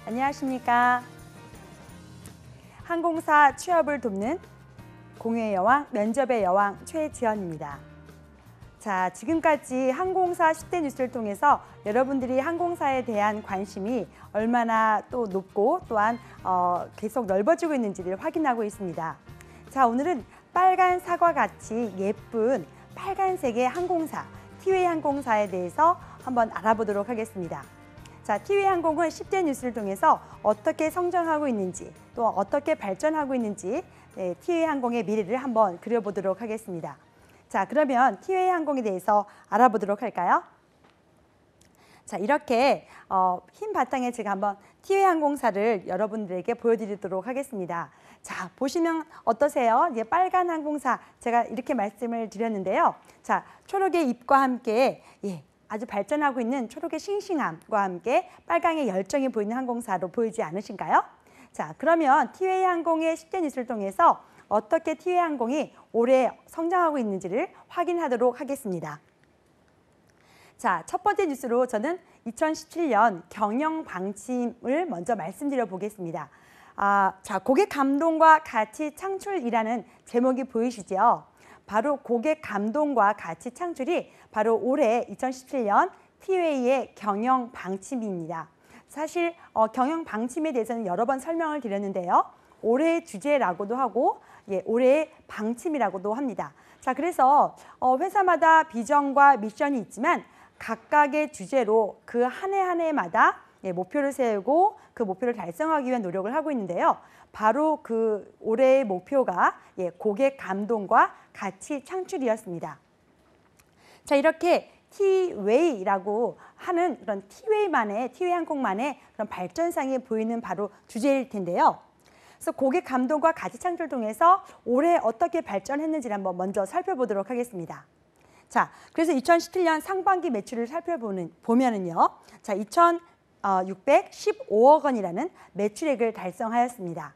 안녕하십니까. 항공사 취업을 돕는 공유의 여왕, 면접의 여왕 최지연입니다. 자, 지금까지 항공사 10대 뉴스를 통해서 여러분들이 항공사에 대한 관심이 얼마나 또 높고 또한 계속 넓어지고 있는지를 확인하고 있습니다. 자, 오늘은 빨간 사과 같이 예쁜 빨간색의 항공사, 티웨이 항공사에 대해서 한번 알아보도록 하겠습니다. 자, 티웨이 항공은 10대 뉴스를 통해서 어떻게 성장하고 있는지 또 어떻게 발전하고 있는지 티웨이 항공의 미래를 한번 그려보도록 하겠습니다. 자, 그러면 티웨이 항공에 대해서 알아보도록 할까요? 자, 이렇게 흰 바탕에 제가 한번 티웨이 항공사를 여러분들에게 보여드리도록 하겠습니다. 자, 보시면 어떠세요? 이제 빨간 항공사 제가 이렇게 말씀을 드렸는데요. 자, 초록의 잎과 함께 아주 발전하고 있는 초록의 싱싱함과 함께 빨강의 열정이 보이는 항공사로 보이지 않으신가요? 자, 그러면 티웨이 항공의 10대 뉴스를 통해서 어떻게 티웨이 항공이 올해 성장하고 있는지를 확인하도록 하겠습니다. 자, 첫 번째 뉴스로 저는 2017년 경영 방침을 먼저 말씀드려 보겠습니다. 자, 고객 감동과 가치 창출이라는 제목이 보이시죠? 바로 고객 감동과 가치 창출이 바로 올해 2017년 티웨이의 경영 방침입니다. 사실 경영 방침에 대해서는 여러 번 설명을 드렸는데요. 올해의 주제라고도 하고 올해의 방침이라고도 합니다. 자, 그래서 회사마다 비전과 미션이 있지만 각각의 주제로 그 한 해 한 해마다 목표를 세우고 그 목표를 달성하기 위한 노력을 하고 있는데요. 바로 그 올해의 목표가 고객 감동과 가치 창출이었습니다. 자, 이렇게 티웨이라고 하는 그런 티웨이 항공만의 그런 발전상에 보이는 바로 주제일 텐데요. 그래서 고객 감동과 가치 창출을 통해서 올해 어떻게 발전했는지를 한번 먼저 살펴보도록 하겠습니다. 자, 그래서 2017년 상반기 매출을 살펴보면은요. 자, 2,615억 원이라는 매출액을 달성하였습니다.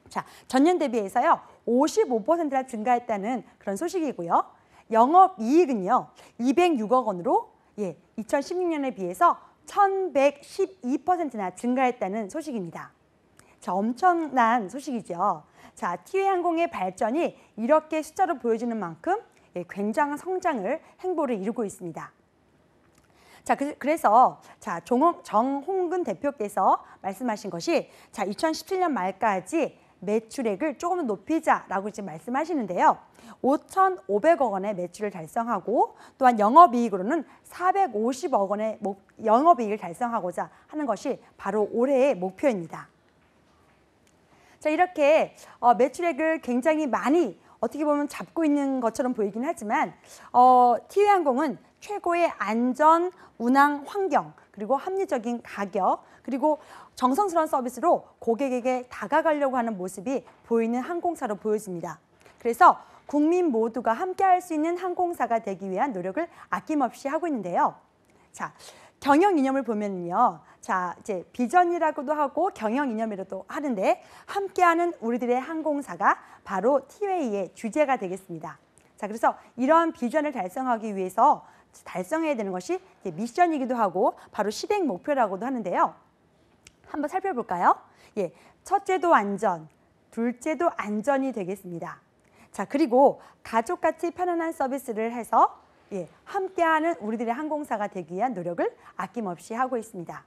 자, 전년 대비해서요. 55%나 증가했다는 그런 소식이고요. 영업이익은요. 206억 원으로 2016년에 비해서 1,112%나 증가했다는 소식입니다. 자, 엄청난 소식이죠. 자, 티웨이 항공의 발전이 이렇게 숫자로 보여지는 만큼 굉장한 성장을 행보를 이루고 있습니다. 자, 그래서 자, 정홍근 대표께서 말씀하신 것이 자, 2017년 말까지 매출액을 조금 높이자라고 지금 말씀하시는데요. 5,500억 원의 매출을 달성하고 또한 영업이익으로는 450억 원의 영업이익을 달성하고자 하는 것이 바로 올해의 목표입니다. 자, 이렇게 매출액을 굉장히 많이 어떻게 보면 잡고 있는 것처럼 보이긴 하지만 티웨이 항공은 최고의 안전, 운항 환경, 그리고 합리적인 가격, 그리고 정성스러운 서비스로 고객에게 다가가려고 하는 모습이 보이는 항공사로 보여집니다. 그래서 국민 모두가 함께할 수 있는 항공사가 되기 위한 노력을 아낌없이 하고 있는데요. 자, 경영 이념을 보면요. 자, 이제 비전이라고도 하고 경영 이념이라고도 하는데 함께하는 우리들의 항공사가 바로 티웨이의 주제가 되겠습니다. 자, 그래서 이러한 비전을 달성하기 위해서 달성해야 되는 것이 미션이기도 하고 바로 실행 목표라고도 하는데요. 한번 살펴볼까요? 첫째도 안전, 둘째도 안전이 되겠습니다. 자, 그리고 가족같이 편안한 서비스를 해서 함께하는 우리들의 항공사가 되기 위한 노력을 아낌없이 하고 있습니다.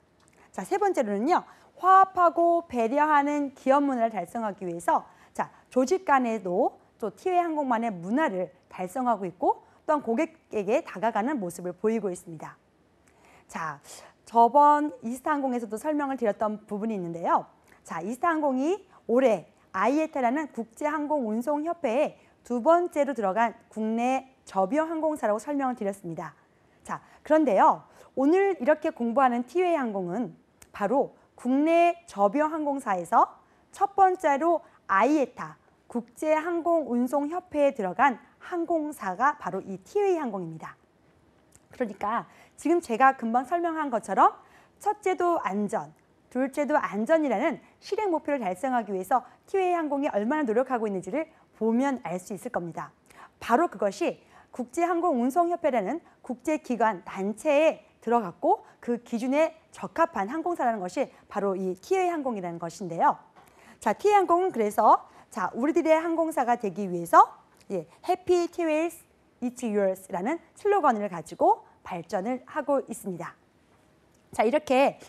자, 세 번째로는요. 화합하고 배려하는 기업 문화를 달성하기 위해서 자, 조직 간에도 또 티웨이 항공만의 문화를 달성하고 있고 또한 고객에게 다가가는 모습을 보이고 있습니다. 자, 저번 이스타항공에서도 설명을 드렸던 부분이 있는데요. 자, 이스타항공이 올해 IATA라는 국제항공운송협회에 두 번째로 들어간 국내 저비용 항공사라고 설명을 드렸습니다. 자, 그런데요. 오늘 이렇게 공부하는 티웨이 항공은 바로 국내 저비용 항공사에서 첫 번째로 IATA 국제항공운송협회에 들어간 항공사가 바로 이 티웨이 항공입니다. 그러니까 지금 제가 금방 설명한 것처럼 첫째도 안전, 둘째도 안전이라는 실행 목표를 달성하기 위해서 티웨이 항공이 얼마나 노력하고 있는지를 보면 알 수 있을 겁니다. 바로 그것이 국제항공운송협회라는 국제기관 단체의 들어갔고 그 기준에 적합한 항공사라는 것이 바로 이 TA 항공이라는 것인데요. 자, TA 항공은 그래서 자, 우리들의 항공사가 되기 위해서 Happy Tails It's Yours라는 슬로건을 가지고 발전을 하고 있습니다. 자, 이렇게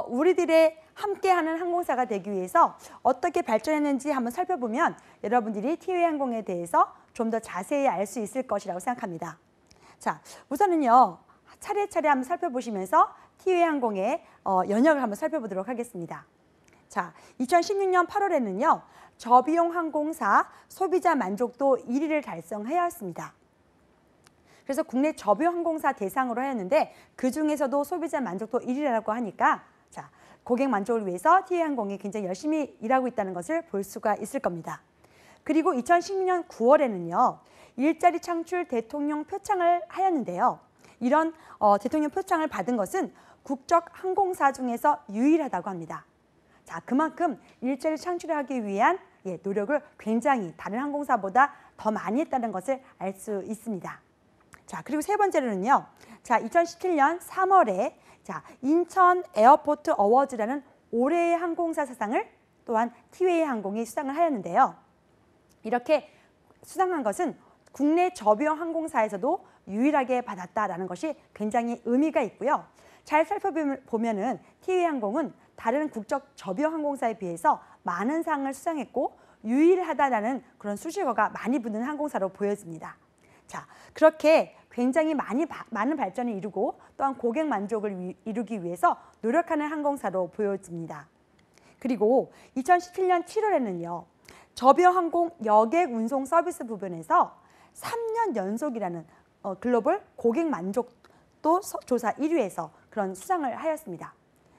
우리들의 함께하는 항공사가 되기 위해서 어떻게 발전했는지 한번 살펴보면 여러분들이 TA 항공에 대해서 좀 더 자세히 알 수 있을 것이라고 생각합니다. 자, 우선은요, 차례차례 한번 살펴보시면서 TA 항공의 연역을 한번 살펴보도록 하겠습니다. 자, 2016년 8월에는요, 저비용 항공사 소비자 만족도 1위를 달성하였습니다. 그래서 국내 저비용 항공사 대상으로 하였는데 그 중에서도 소비자 만족도 1위라고 하니까 자, 고객 만족을 위해서 TA 항공이 굉장히 열심히 일하고 있다는 것을 볼 수가 있을 겁니다. 그리고 2016년 9월에는요. 일자리 창출 대통령 표창을 하였는데요. 이런 대통령 표창을 받은 것은 국적 항공사 중에서 유일하다고 합니다. 자, 그만큼 일자리 창출하기 위한 노력을 굉장히 다른 항공사보다 더 많이 했다는 것을 알 수 있습니다. 자, 그리고 세 번째로는요. 자, 2017년 3월에 자, 인천 에어포트 어워즈라는 올해의 항공사 사상을 또한 TA 항공이 수상을 하였는데요. 이렇게 수상한 것은 국내 저비용 항공사에서도 유일하게 받았다라는 것이 굉장히 의미가 있고요. 잘 살펴보면은 TA 항공은 다른 국적 저비용 항공사에 비해서 많은 상을 수상했고 유일하다라는 그런 수식어가 많이 붙는 항공사로 보여집니다. 자, 그렇게 굉장히 많은 발전을 이루고 또한 고객 만족을 이루기 위해서 노력하는 항공사로 보여집니다. 그리고 2017년 7월에는요. 저비용 항공 여객 운송 서비스 부분에서 3년 연속이라는 글로벌 고객 만족도 조사 1위에서 그런 수상을 하였습니다.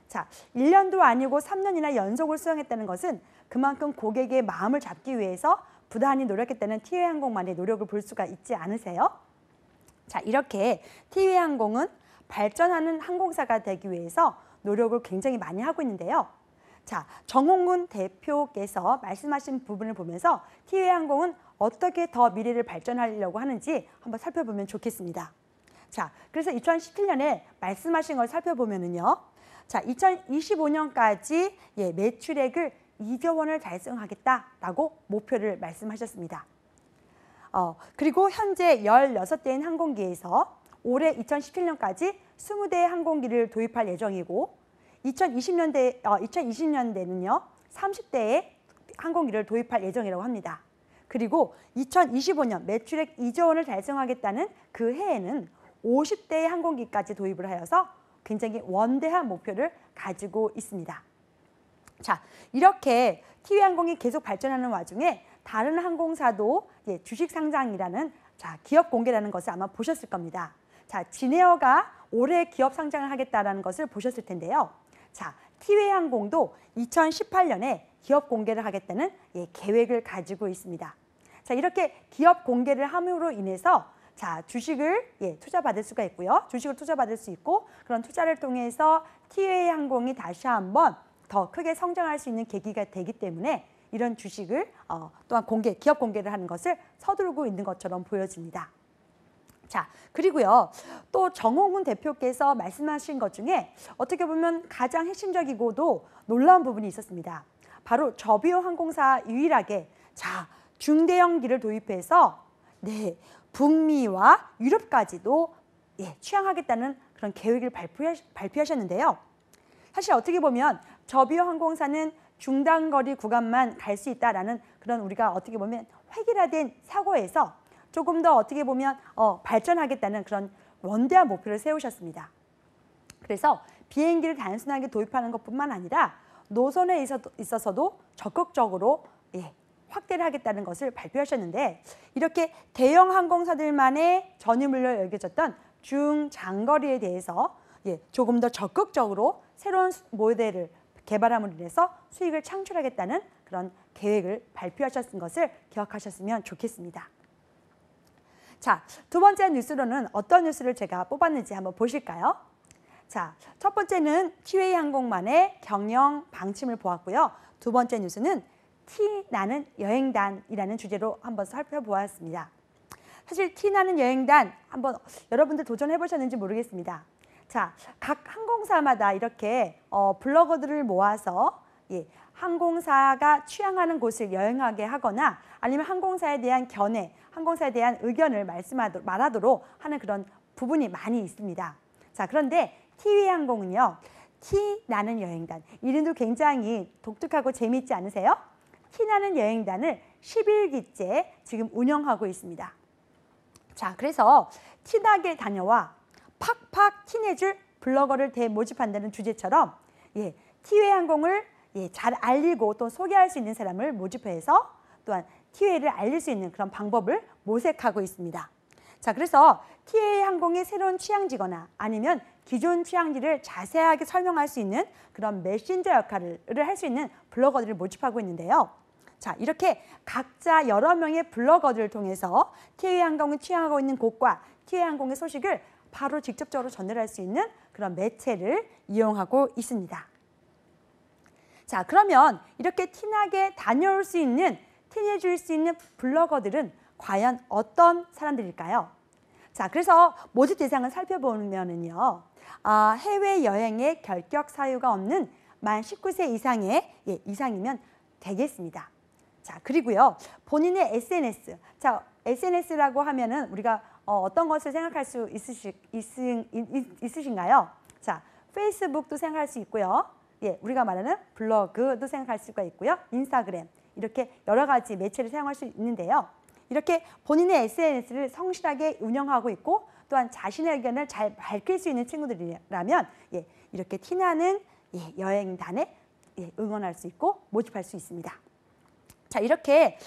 자, 1년도 아니고 3년이나 연속을 수상했다는 것은 그만큼 고객의 마음을 잡기 위해서 부단히 노력했다는 TA 항공만의 노력을 볼 수가 있지 않으세요? 자, 이렇게 TA 항공은 발전하는 항공사가 되기 위해서 노력을 굉장히 많이 하고 있는데요. 자, 정홍근 대표께서 말씀하신 부분을 보면서 TA 항공은 어떻게 더 미래를 발전하려고 하는지 한번 살펴보면 좋겠습니다. 자, 그래서 2017년에 말씀하신 걸 살펴보면은요. 자, 2025년까지 매출액을 2조 원을 달성하겠다라고 목표를 말씀하셨습니다. 그리고 현재 16대인 항공기에서 올해 2017년까지 20대의 항공기를 도입할 예정이고 2020년대는요 30대의 항공기를 도입할 예정이라고 합니다. 그리고 2025년 매출액 2조 원을 달성하겠다는 그 해에는 50대의 항공기까지 도입을 하여서 굉장히 원대한 목표를 가지고 있습니다. 자, 이렇게 TA 항공이 계속 발전하는 와중에 다른 항공사도 주식 상장이라는 기업 공개라는 것을 아마 보셨을 겁니다. 자, 진에어가 올해 기업 상장을 하겠다라는 것을 보셨을 텐데요. 자, TA 항공도 2018년에 기업 공개를 하겠다는 계획을 가지고 있습니다. 자, 이렇게 기업 공개를 함으로 인해서 자, 주식을 투자받을 수가 있고요. 주식을 투자받을 수 있고 그런 투자를 통해서 TA 항공이 다시 한번 더 크게 성장할 수 있는 계기가 되기 때문에 이런 주식을 또한 기업 공개를 하는 것을 서두르고 있는 것처럼 보여집니다. 자, 그리고요. 또 정홍근 대표께서 말씀하신 것 중에 어떻게 보면 가장 핵심적이고도 놀라운 부분이 있었습니다. 바로 저비용 항공사 유일하게 중대형기를 도입해서 북미와 유럽까지도 취항하겠다는 그런 계획을 발표하셨는데요. 사실 어떻게 보면 저비용 항공사는 중단거리 구간만 갈 수 있다라는 그런 우리가 어떻게 보면 획일화된 사고에서 조금 더 어떻게 보면 발전하겠다는 그런 원대한 목표를 세우셨습니다. 그래서 비행기를 단순하게 도입하는 것뿐만 아니라 노선에 있어서도 적극적으로 확대를 하겠다는 것을 발표하셨는데 이렇게 대형 항공사들만의 전유물로 여겨졌던 중장거리에 대해서 조금 더 적극적으로 새로운 모델을 개발함으로 인해서 수익을 창출하겠다는 그런 계획을 발표하셨던 것을 기억하셨으면 좋겠습니다. 자, 두 번째 뉴스로는 어떤 뉴스를 제가 뽑았는지 한번 보실까요? 자, 첫 번째는 TA 항공만의 경영 방침을 보았고요. 두 번째 뉴스는 티나는 여행단이라는 주제로 한번 살펴보았습니다. 사실 티나는 여행단 한번 여러분들 도전해 보셨는지 모르겠습니다. 자, 각 항공사마다 이렇게 블로거들을 모아서 항공사가 취향하는 곳을 여행하게 하거나 아니면 항공사에 대한 견해, 항공사에 대한 의견을 말하도록 하는 그런 부분이 많이 있습니다. 자, 그런데 티웨이항공은요. 티나는 여행단, 이름도 굉장히 독특하고 재미있지 않으세요? 티나는 여행단을 10일기째 지금 운영하고 있습니다. 자, 그래서 티나게 다녀와 팍팍 티내줄 블로거를 대모집한다는 주제처럼 티웨이항공을 잘 알리고 또 소개할 수 있는 사람을 모집해서 또한 티웨이를 알릴 수 있는 그런 방법을 모색하고 있습니다. 자, 그래서 티웨이항공의 새로운 취향지거나 아니면 기존 취향지를 자세하게 설명할 수 있는 그런 메신저 역할을 할 수 있는 블로거들을 모집하고 있는데요. 자, 이렇게 각자 여러 명의 블로거들을 통해서 티웨이항공이 취향하고 있는 곳과 티웨이항공의 소식을 바로 직접적으로 전달할 수 있는 그런 매체를 이용하고 있습니다. 자, 그러면 이렇게 티나게 다녀올 수 있는, 티내줄 수 있는 블로거들은 과연 어떤 사람들일까요? 자, 그래서 모집 대상을 살펴보면은요, 해외여행에 결격 사유가 없는 만 19세 이상이면 되겠습니다. 자, 그리고요, 본인의 SNS. 자, SNS라고 하면은 우리가 어떤 것을 생각할 수 있으신가요? 자, 페이스북도 생각할 수 있고요. 우리가 말하는 블로그도 생각할 수가 있고요. 인스타그램, 이렇게 여러 가지 매체를 사용할 수 있는데요. 이렇게 본인의 SNS를 성실하게 운영하고 있고 또한 자신의 의견을 잘 밝힐 수 있는 친구들이라면 이렇게 티나는 여행단에 응원할 수 있고 모집할 수 있습니다. 자, 이렇게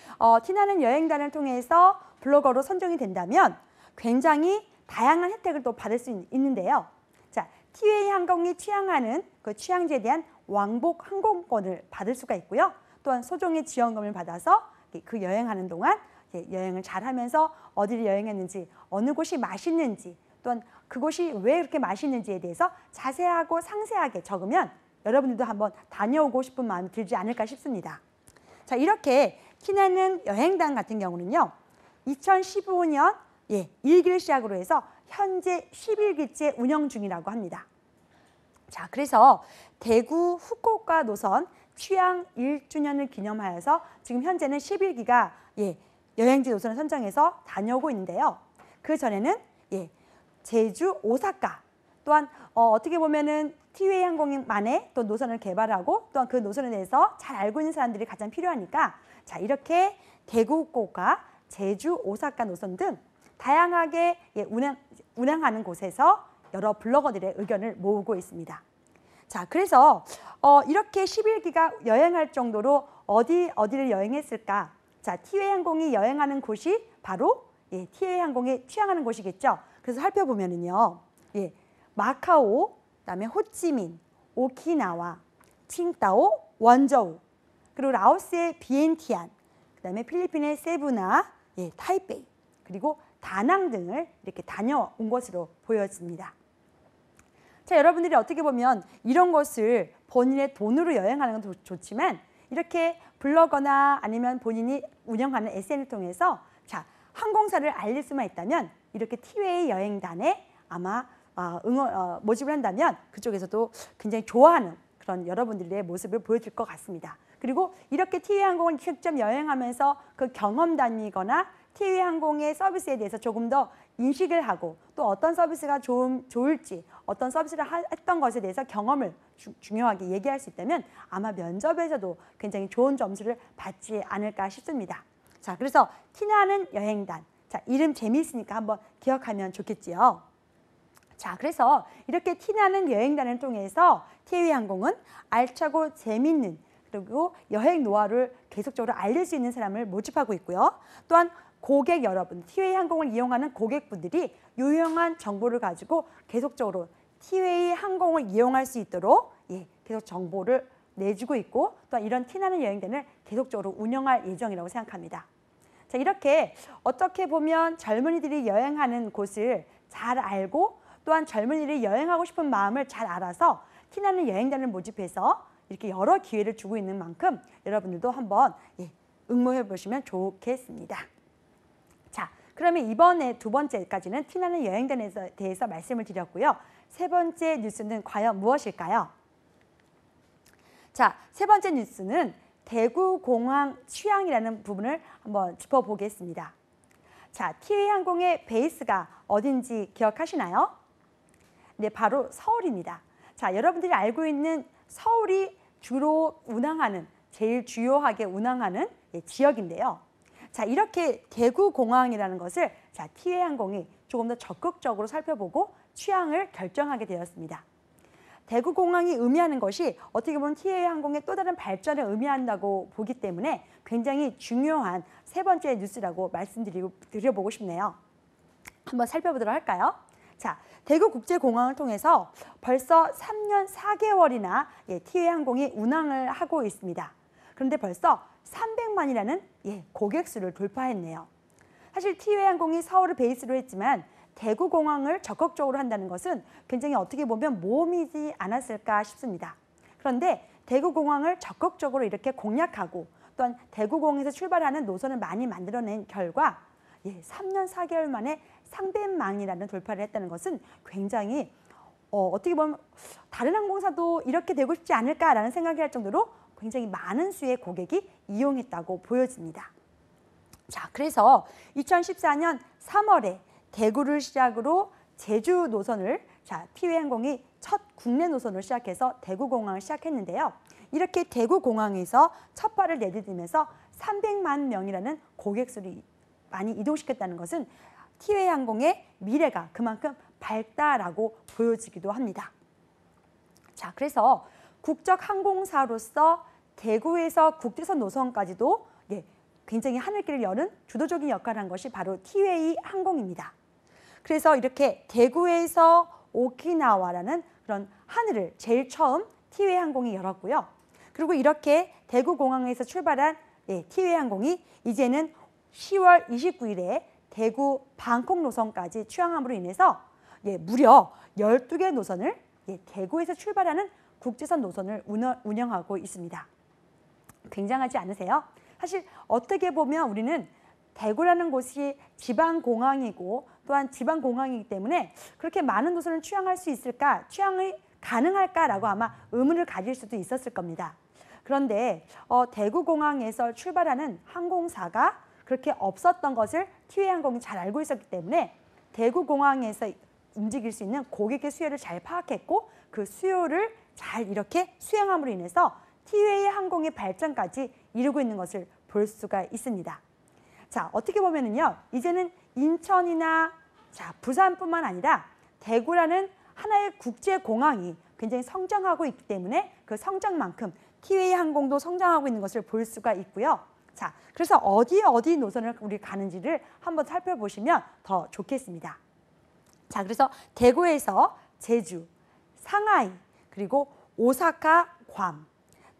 티나는 여행단을 통해서 블로거로 선정이 된다면 굉장히 다양한 혜택을 또 받을 수 있는데요. 자, 티웨이항공이 취향하는 그 취향지에 대한 왕복 항공권을 받을 수가 있고요. 또한 소정의 지원금을 받아서 그 여행하는 동안 여행을 잘하면서 어디를 여행했는지, 어느 곳이 맛있는지, 또한 그곳이 왜 그렇게 맛있는지에 대해서 자세하고 상세하게 적으면 여러분들도 한번 다녀오고 싶은 마음이 들지 않을까 싶습니다. 자, 이렇게 티나는 여행단 같은 경우는요. 2015년 1기를 시작으로 해서 현재 11기째 운영 중이라고 합니다. 자, 그래서 대구 후쿠오카 노선 취향 1주년을 기념하여서 지금 현재는 11기가 여행지 노선을 선정해서 다녀오고 있는데요. 그 전에는 제주, 오사카, 또한 어떻게 보면은 티웨이 항공만의 또 노선을 개발하고 또한 그 노선에 대해서 잘 알고 있는 사람들이 가장 필요하니까 자, 이렇게 대구, 후쿠오카, 제주, 오사카 노선 등 다양하게 운항하는 곳에서 여러 블로거들의 의견을 모으고 있습니다. 자, 그래서 이렇게 11기가 여행할 정도로 어디를 여행했을까? 자, 티웨이 항공이 여행하는 곳이 바로 티웨이 항공이 취향하는 곳이겠죠. 그래서 살펴보면은요, 마카오, 그다음에 호치민, 오키나와, 칭다오, 원저우, 그리고 라오스의 비엔티안, 그다음에 필리핀의 세부나, 타이베이, 그리고 다낭 등을 이렇게 다녀온 것으로 보여집니다. 자, 여러분들이 어떻게 보면 이런 것을 본인의 돈으로 여행하는 건 좋지만 이렇게 블로거나 아니면 본인이 운영하는 SNS를 통해서 자, 항공사를 알릴 수만 있다면 이렇게 티웨이 여행단에 아마 모집을 한다면 그쪽에서도 굉장히 좋아하는 그런 여러분들의 모습을 보여줄 것 같습니다. 그리고 이렇게 티웨이 항공을 직접 여행하면서 그 경험담이거나 티웨이 항공의 서비스에 대해서 조금 더 인식을 하고 또 어떤 서비스가 좋을지 어떤 서비스를 했던 것에 대해서 경험을 중요하게 얘기할 수 있다면 아마 면접에서도 굉장히 좋은 점수를 받지 않을까 싶습니다. 자, 그래서 티나는 여행단. 자, 이름 재미있으니까 한번 기억하면 좋겠지요. 자, 그래서 이렇게 티나는 여행단을 통해서 티웨이 항공은 알차고 재미있는 그리고 여행 노하우를 계속적으로 알릴 수 있는 사람을 모집하고 있고요. 또한 고객 여러분, 티웨이 항공을 이용하는 고객분들이 유용한 정보를 가지고 계속적으로 티웨이 항공을 이용할 수 있도록 계속 정보를 내주고 있고 또한 이런 티나는 여행단을 계속적으로 운영할 예정이라고 생각합니다. 자, 이렇게 어떻게 보면 젊은이들이 여행하는 곳을 잘 알고 또한 젊은이들이 여행하고 싶은 마음을 잘 알아서 티나는 여행단을 모집해서 이렇게 여러 기회를 주고 있는 만큼 여러분들도 한번 응모해 보시면 좋겠습니다. 자, 그러면 이번에 두 번째까지는 티나는 여행단에 대해서 말씀을 드렸고요. 세 번째 뉴스는 과연 무엇일까요? 자, 세 번째 뉴스는 대구공항 취향이라는 부분을 한번 짚어보겠습니다. 자, 티웨이 항공의 베이스가 어딘지 기억하시나요? 네, 바로 서울입니다. 자, 여러분들이 알고 있는 서울이 주로 운항하는, 제일 주요하게 운항하는 지역인데요. 자, 이렇게 대구공항이라는 것을 자, 티웨이 항공이 조금 더 적극적으로 살펴보고 취향을 결정하게 되었습니다. 대구공항이 의미하는 것이 어떻게 보면 티웨이 항공의 또 다른 발전을 의미한다고 보기 때문에 굉장히 중요한 세 번째 뉴스라고 말씀드려보고 싶네요. 한번 살펴보도록 할까요? 자, 대구국제공항을 통해서 벌써 3년 4개월이나 티웨이 항공이 운항을 하고 있습니다. 그런데 벌써 300만이라는 고객 수를 돌파했네요. 사실 티웨이 항공이 서울을 베이스로 했지만 대구공항을 적극적으로 한다는 것은 굉장히 어떻게 보면 모험이지 않았을까 싶습니다. 그런데 대구공항을 적극적으로 이렇게 공략하고 또한 대구공항에서 출발하는 노선을 많이 만들어낸 결과 3년 4개월 만에 300만이라는 돌파를 했다는 것은 굉장히 어떻게 보면 다른 항공사도 이렇게 되고 싶지 않을까라는 생각이 할 정도로 굉장히 많은 수의 고객이 이용했다고 보여집니다. 자, 그래서 2014년 3월에 대구를 시작으로 제주 노선을 티웨이 항공이 첫 국내 노선을 시작해서 대구공항을 시작했는데요. 이렇게 대구공항에서 첫 발을 내디디면서 300만 명이라는 고객 수를 많이 이동시켰다는 것은 티웨이 항공의 미래가 그만큼 밝다라고 보여지기도 합니다. 자, 그래서 국적 항공사로서 대구에서 국제선 노선까지도 굉장히 하늘길을 여는 주도적인 역할을 한 것이 바로 티웨이 항공입니다. 그래서 이렇게 대구에서 오키나와라는 그런 하늘을 제일 처음 티웨이 항공이 열었고요. 그리고 이렇게 대구공항에서 출발한 티웨이 항공이 이제는 10월 29일에 대구 방콕 노선까지 취항함으로 인해서 무려 12개 노선을 대구에서 출발하는 국제선 노선을 운영하고 있습니다. 굉장하지 않으세요? 사실 어떻게 보면 우리는 대구라는 곳이 지방공항이고 또한 지방공항이기 때문에 그렇게 많은 노선을 취항할 수 있을까, 취항이 가능할까라고 아마 의문을 가질 수도 있었을 겁니다. 그런데 대구공항에서 출발하는 항공사가 그렇게 없었던 것을 티웨이 항공이 잘 알고 있었기 때문에 대구공항에서 움직일 수 있는 고객의 수요를 잘 파악했고 그 수요를 잘 이렇게 수행함으로 인해서 티웨이 항공의 발전까지 이루고 있는 것을 볼 수가 있습니다. 자, 어떻게 보면은요, 이제는 인천이나 부산뿐만 아니라 대구라는 하나의 국제공항이 굉장히 성장하고 있기 때문에 그 성장만큼 티웨이 항공도 성장하고 있는 것을 볼 수가 있고요. 자, 그래서 어디 노선을 우리 가는지를 한번 살펴보시면 더 좋겠습니다. 자, 그래서 대구에서 제주, 상하이, 그리고 오사카, 괌,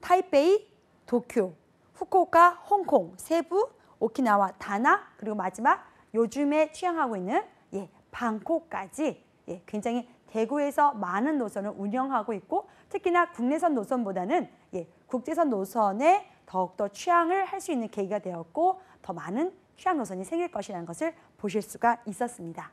타이베이, 도쿄, 후쿠오카, 홍콩, 세부, 오키나와, 다나, 그리고 마지막 요즘에 취항하고 있는 방콕까지 굉장히 대구에서 많은 노선을 운영하고 있고 특히나 국내선 노선보다는 국제선 노선에 더욱더 취항을 할 수 있는 계기가 되었고 더 많은 취항 노선이 생길 것이라는 것을 보실 수가 있었습니다.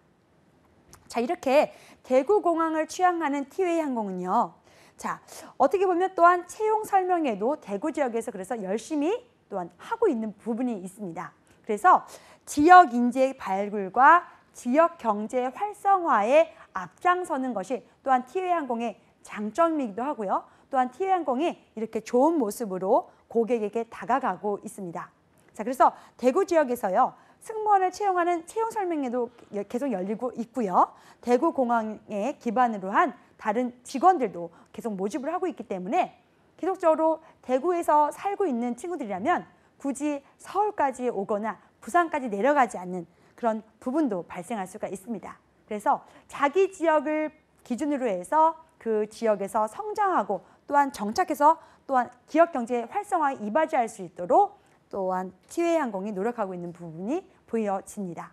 자, 이렇게 대구공항을 취항하는 티웨이 항공은요. 자, 어떻게 보면 또한 채용 설명회도 대구 지역에서 그래서 열심히 또한 하고 있는 부분이 있습니다. 그래서 지역 인재 발굴과 지역 경제 활성화에 앞장서는 것이 또한 티웨이 항공의 장점이기도 하고요. 또한 티웨이 항공이 이렇게 좋은 모습으로 고객에게 다가가고 있습니다. 자, 그래서 대구 지역에서요. 승무원을 채용하는 채용 설명회도 계속 열리고 있고요. 대구공항에 기반으로 한 다른 직원들도 계속 모집을 하고 있기 때문에 계속적으로 대구에서 살고 있는 친구들이라면 굳이 서울까지 오거나 부산까지 내려가지 않는 그런 부분도 발생할 수가 있습니다. 그래서 자기 지역을 기준으로 해서 그 지역에서 성장하고 또한 정착해서 또한 지역 경제 활성화에 이바지할 수 있도록 또한 티웨이 항공이 노력하고 있는 부분이 보여집니다.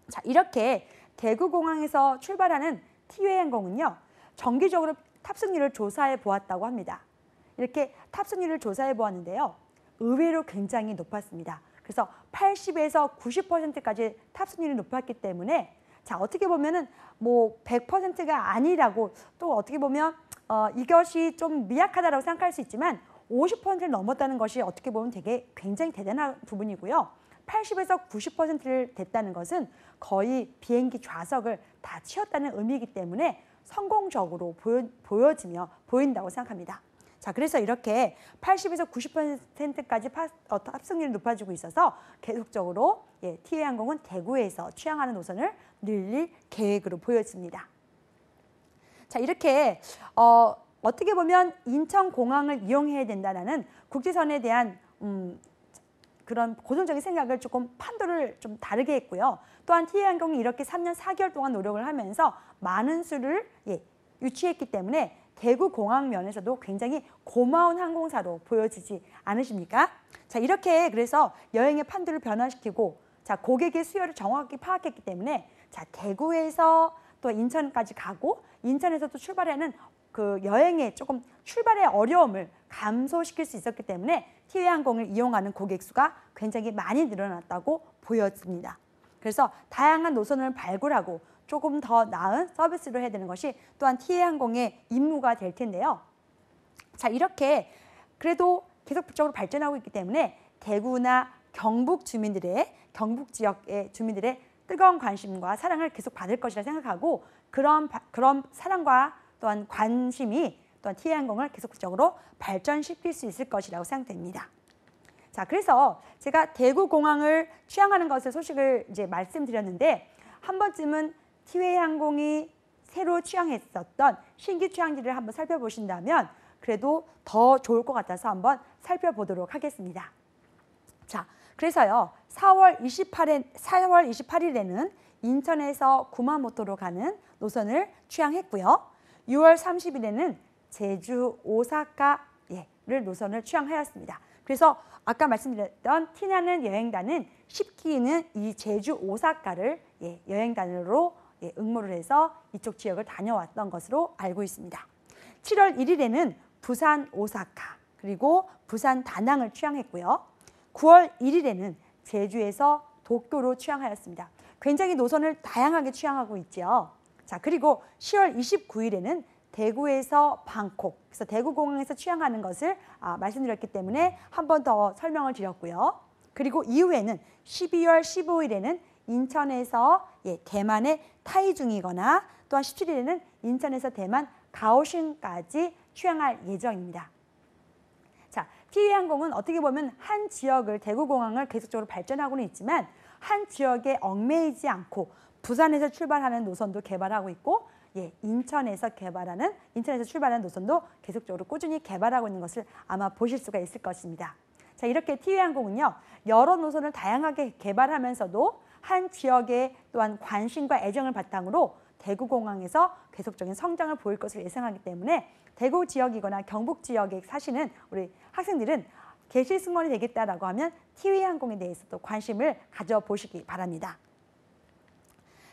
자, 이렇게 대구공항에서 출발하는 티웨이 항공은요. 정기적으로 탑승률을 조사해 보았다고 합니다. 이렇게 탑승률을 조사해 보았는데요. 의외로 굉장히 높았습니다. 그래서 80에서 90%까지 탑승률이 높았기 때문에 자, 어떻게 보면은 뭐 100%가 아니라고 또 어떻게 보면 이것이 좀 미약하다고 생각할 수 있지만 50%를 넘었다는 것이 어떻게 보면 되게 굉장히 대단한 부분이고요. 80에서 90%를 됐다는 것은 거의 비행기 좌석을 다 채웠다는 의미이기 때문에 성공적으로 보인다고 생각합니다. 자, 그래서 이렇게 80에서 90%까지 탑승률이 높아지고 있어서 계속적으로 티웨이 항공은 대구에서 취항하는 노선을 늘릴 계획으로 보여집니다. 자, 이렇게 어떻게 보면 인천공항을 이용해야 된다는 국제선에 대한 그런 고정적인 생각을 조금 판도를 좀 다르게 했고요. 또한 티웨이 항공이 이렇게 3년 4개월 동안 노력을 하면서 많은 수를 유치했기 때문에 대구 공항 면에서도 굉장히 고마운 항공사로 보여지지 않으십니까? 자, 이렇게 그래서 여행의 판도를 변화시키고 자, 고객의 수요를 정확히 파악했기 때문에 자, 대구에서 또 인천까지 가고 인천에서 또 출발하는 그 여행의 조금 출발의 어려움을 감소시킬 수 있었기 때문에 티웨이 항공을 이용하는 고객 수가 굉장히 많이 늘어났다고 보여집니다. 그래서 다양한 노선을 발굴하고 조금 더 나은 서비스를 해야 되는 것이 또한 티웨이 항공의 임무가 될 텐데요. 자, 이렇게 그래도 계속적으로 발전하고 있기 때문에 대구나 경북 지역의 주민들의 뜨거운 관심과 사랑을 계속 받을 것이라 생각하고 그런 사랑과 또한 관심이 또한 티웨이 항공을 계속적으로 발전시킬 수 있을 것이라고 생각됩니다. 자, 그래서 제가 대구 공항을 취항하는 것을 소식을 이제 말씀드렸는데 한 번쯤은 티웨이 항공이 새로 취항했었던 신규 취항지를 한번 살펴보신다면 그래도 더 좋을 것 같아서 한번 살펴보도록 하겠습니다. 자, 그래서요 4월 28일에는 인천에서 구마모토로 가는 노선을 취항했고요. 6월 30일에는 제주 오사카를 노선을 취항하였습니다. 그래서 아까 말씀드렸던 티나는 여행단은 10기는 이 제주 오사카를 여행단으로 응모를 해서 이쪽 지역을 다녀왔던 것으로 알고 있습니다. 7월 1일에는 부산 오사카 그리고 부산 다낭을 취항했고요. 9월 1일에는 제주에서 도쿄로 취항하였습니다. 굉장히 노선을 다양하게 취항하고 있죠. 자, 그리고 10월 29일에는 대구에서 방콕, 그래서 대구공항에서 취항하는 것을 말씀드렸기 때문에 한 번 더 설명을 드렸고요. 그리고 이후에는 12월 15일에는 인천에서 대만의 타이중이거나 또한 17일에는 인천에서 대만 가오슝까지 취항할 예정입니다. 자, 티웨이 항공은 어떻게 보면 한 지역을 대구공항을 계속적으로 발전하고는 있지만 한 지역에 얽매이지 않고 부산에서 출발하는 노선도 개발하고 있고 인천에서 출발하는 노선도 계속적으로 꾸준히 개발하고 있는 것을 아마 보실 수가 있을 것입니다. 자, 이렇게 티웨이 항공은요 여러 노선을 다양하게 개발하면서도 한 지역에 또한 관심과 애정을 바탕으로 대구공항에서 계속적인 성장을 보일 것을 예상하기 때문에 대구 지역이거나 경북 지역에 사시는 우리 학생들은 개실 승무원이 되겠다라고 하면 티웨이 항공에 대해서도 관심을 가져보시기 바랍니다.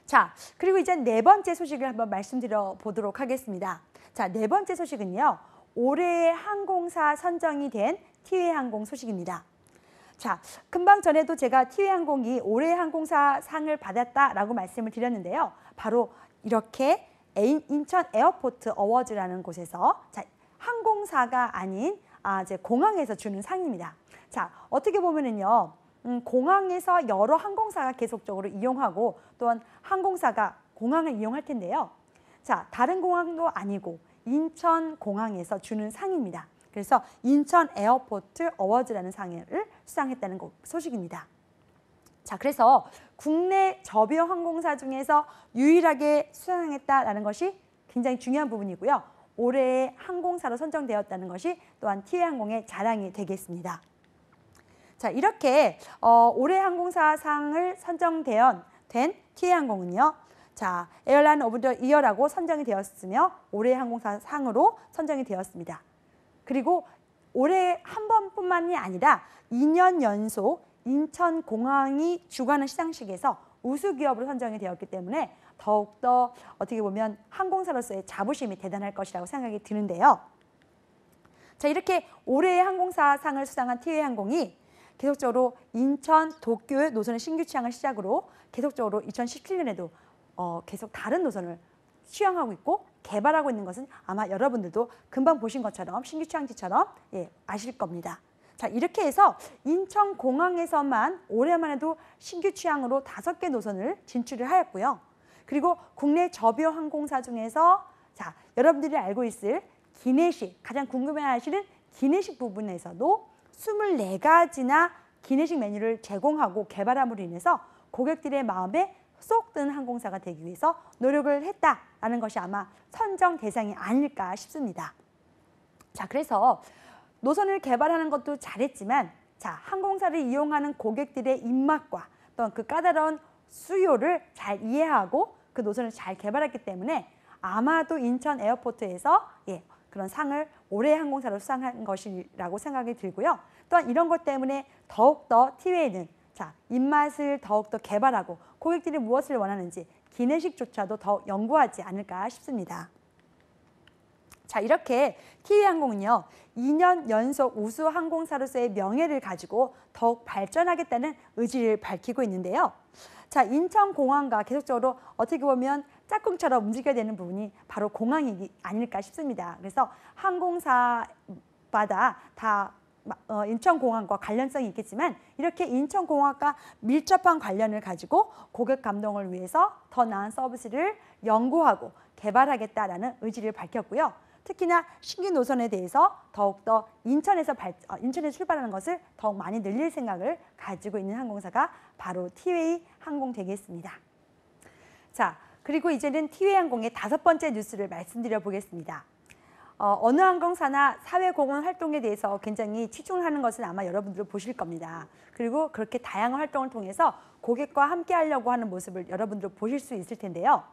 자, 그리고 이제 네 번째 소식을 한번 말씀드려 보도록 하겠습니다. 자, 네 번째 소식은요. 올해의 항공사 선정이 된 티웨이 항공 소식입니다. 자, 금방 전에도 제가 티웨이 항공이 올해의 항공사 상을 받았다라고 말씀을 드렸는데요. 바로 이렇게 인천 에어포트 어워즈라는 곳에서 자, 항공사가 아닌 이제 공항에서 주는 상입니다. 자, 어떻게 보면은요. 공항에서 여러 항공사가 계속적으로 이용하고 또한 항공사가 공항을 이용할 텐데요. 자, 다른 공항도 아니고 인천공항에서 주는 상입니다. 그래서 인천 에어포트 어워즈라는 상을 수상했다는 소식입니다. 자, 그래서 국내 저비용 항공사 중에서 유일하게 수상했다는 것이 굉장히 중요한 부분이고요. 올해의 항공사로 선정되었다는 것이 또한 티웨이 항공의 자랑이 되겠습니다. 자, 이렇게 올해 항공사상을 선정된 티웨이 항공은요. 자, 에어라인 오브 더 이어라고 선정이 되었으며 올해 항공사상으로 선정이 되었습니다. 그리고 올해 한 번뿐만이 아니라 2년 연속 인천공항이 주관하는 시상식에서 우수기업으로 선정이 되었기 때문에 더욱더 어떻게 보면 항공사로서의 자부심이 대단할 것이라고 생각이 드는데요. 자, 이렇게 올해의 항공사상을 수상한 티웨이 항공이 계속적으로 인천, 도쿄 노선의 신규 취항을 시작으로 계속적으로 2017년에도 계속 다른 노선을 취항하고 있고 개발하고 있는 것은 아마 여러분들도 금방 보신 것처럼 신규 취항지처럼 아실 겁니다. 자, 이렇게 해서 인천공항에서만 올해만 해도 신규 취항으로 5개 노선을 진출을 하였고요. 그리고 국내 저비용 항공사 중에서 자, 여러분들이 알고 있을 기내식, 가장 궁금해하시는 기내식 부분에서도 24가지나 기내식 메뉴를 제공하고 개발함으로 인해서 고객들의 마음에 쏙 드는 항공사가 되기 위해서 노력을 했다라는 것이 아마 선정 대상이 아닐까 싶습니다. 자, 그래서 노선을 개발하는 것도 잘했지만 자, 항공사를 이용하는 고객들의 입맛과 또한 그 까다로운 수요를 잘 이해하고 그 노선을 잘 개발했기 때문에 아마도 인천 에어포트에서 그런 상을 올해의 항공사로 수상한 것이라고 생각이 들고요. 또한 이런 것 때문에 더욱더 티웨이는 자, 입맛을 더욱더 개발하고 고객들이 무엇을 원하는지 기내식조차도 더 연구하지 않을까 싶습니다. 자, 이렇게 티웨이 항공은요, 2년 연속 우수 항공사로서의 명예를 가지고 더욱 발전하겠다는 의지를 밝히고 있는데요. 자, 인천공항과 계속적으로 어떻게 보면 짝꿍처럼 움직여야 되는 부분이 바로 공항이 아닐까 싶습니다. 그래서 항공사마다 다 인천공항과 관련성이 있겠지만 이렇게 인천공항과 밀접한 관련을 가지고 고객 감동을 위해서 더 나은 서비스를 연구하고 개발하겠다라는 의지를 밝혔고요. 특히나 신규 노선에 대해서 더욱더 인천에서 출발하는 것을 더욱 많이 늘릴 생각을 가지고 있는 항공사가 바로 티웨이 항공 되겠습니다. 자, 그리고 이제는 티웨이 항공의 5번째 뉴스를 말씀드려 보겠습니다. 어느 항공사나 사회공헌 활동에 대해서 굉장히 치중을 하는 것은 아마 여러분들도 보실 겁니다. 그리고 그렇게 다양한 활동을 통해서 고객과 함께 하려고 하는 모습을 여러분들도 보실 수 있을 텐데요.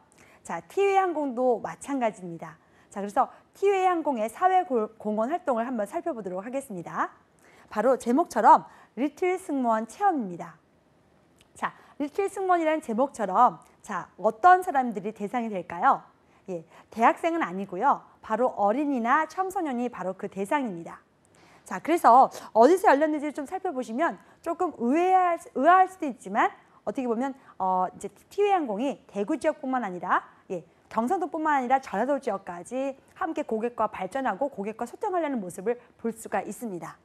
자, 티웨이 항공도 마찬가지입니다. 자, 그래서 티웨이 항공의 사회공헌 활동을 한번 살펴보도록 하겠습니다. 바로 제목처럼 리틀 승무원 체험입니다. 자, 리틀 승무원이라는 제목처럼 자, 어떤 사람들이 대상이 될까요? 대학생은 아니고요. 바로 어린이나 청소년이 바로 그 대상입니다. 자, 그래서 어디서 열렸는지 좀 살펴보시면 조금 의아할 수도 있지만 어떻게 보면 이제 티웨이 항공이 대구 지역뿐만 아니라 경상도뿐만 아니라 전라도 지역까지 함께 고객과 발전하고 고객과 소통하려는 모습을 볼 수가 있습니다.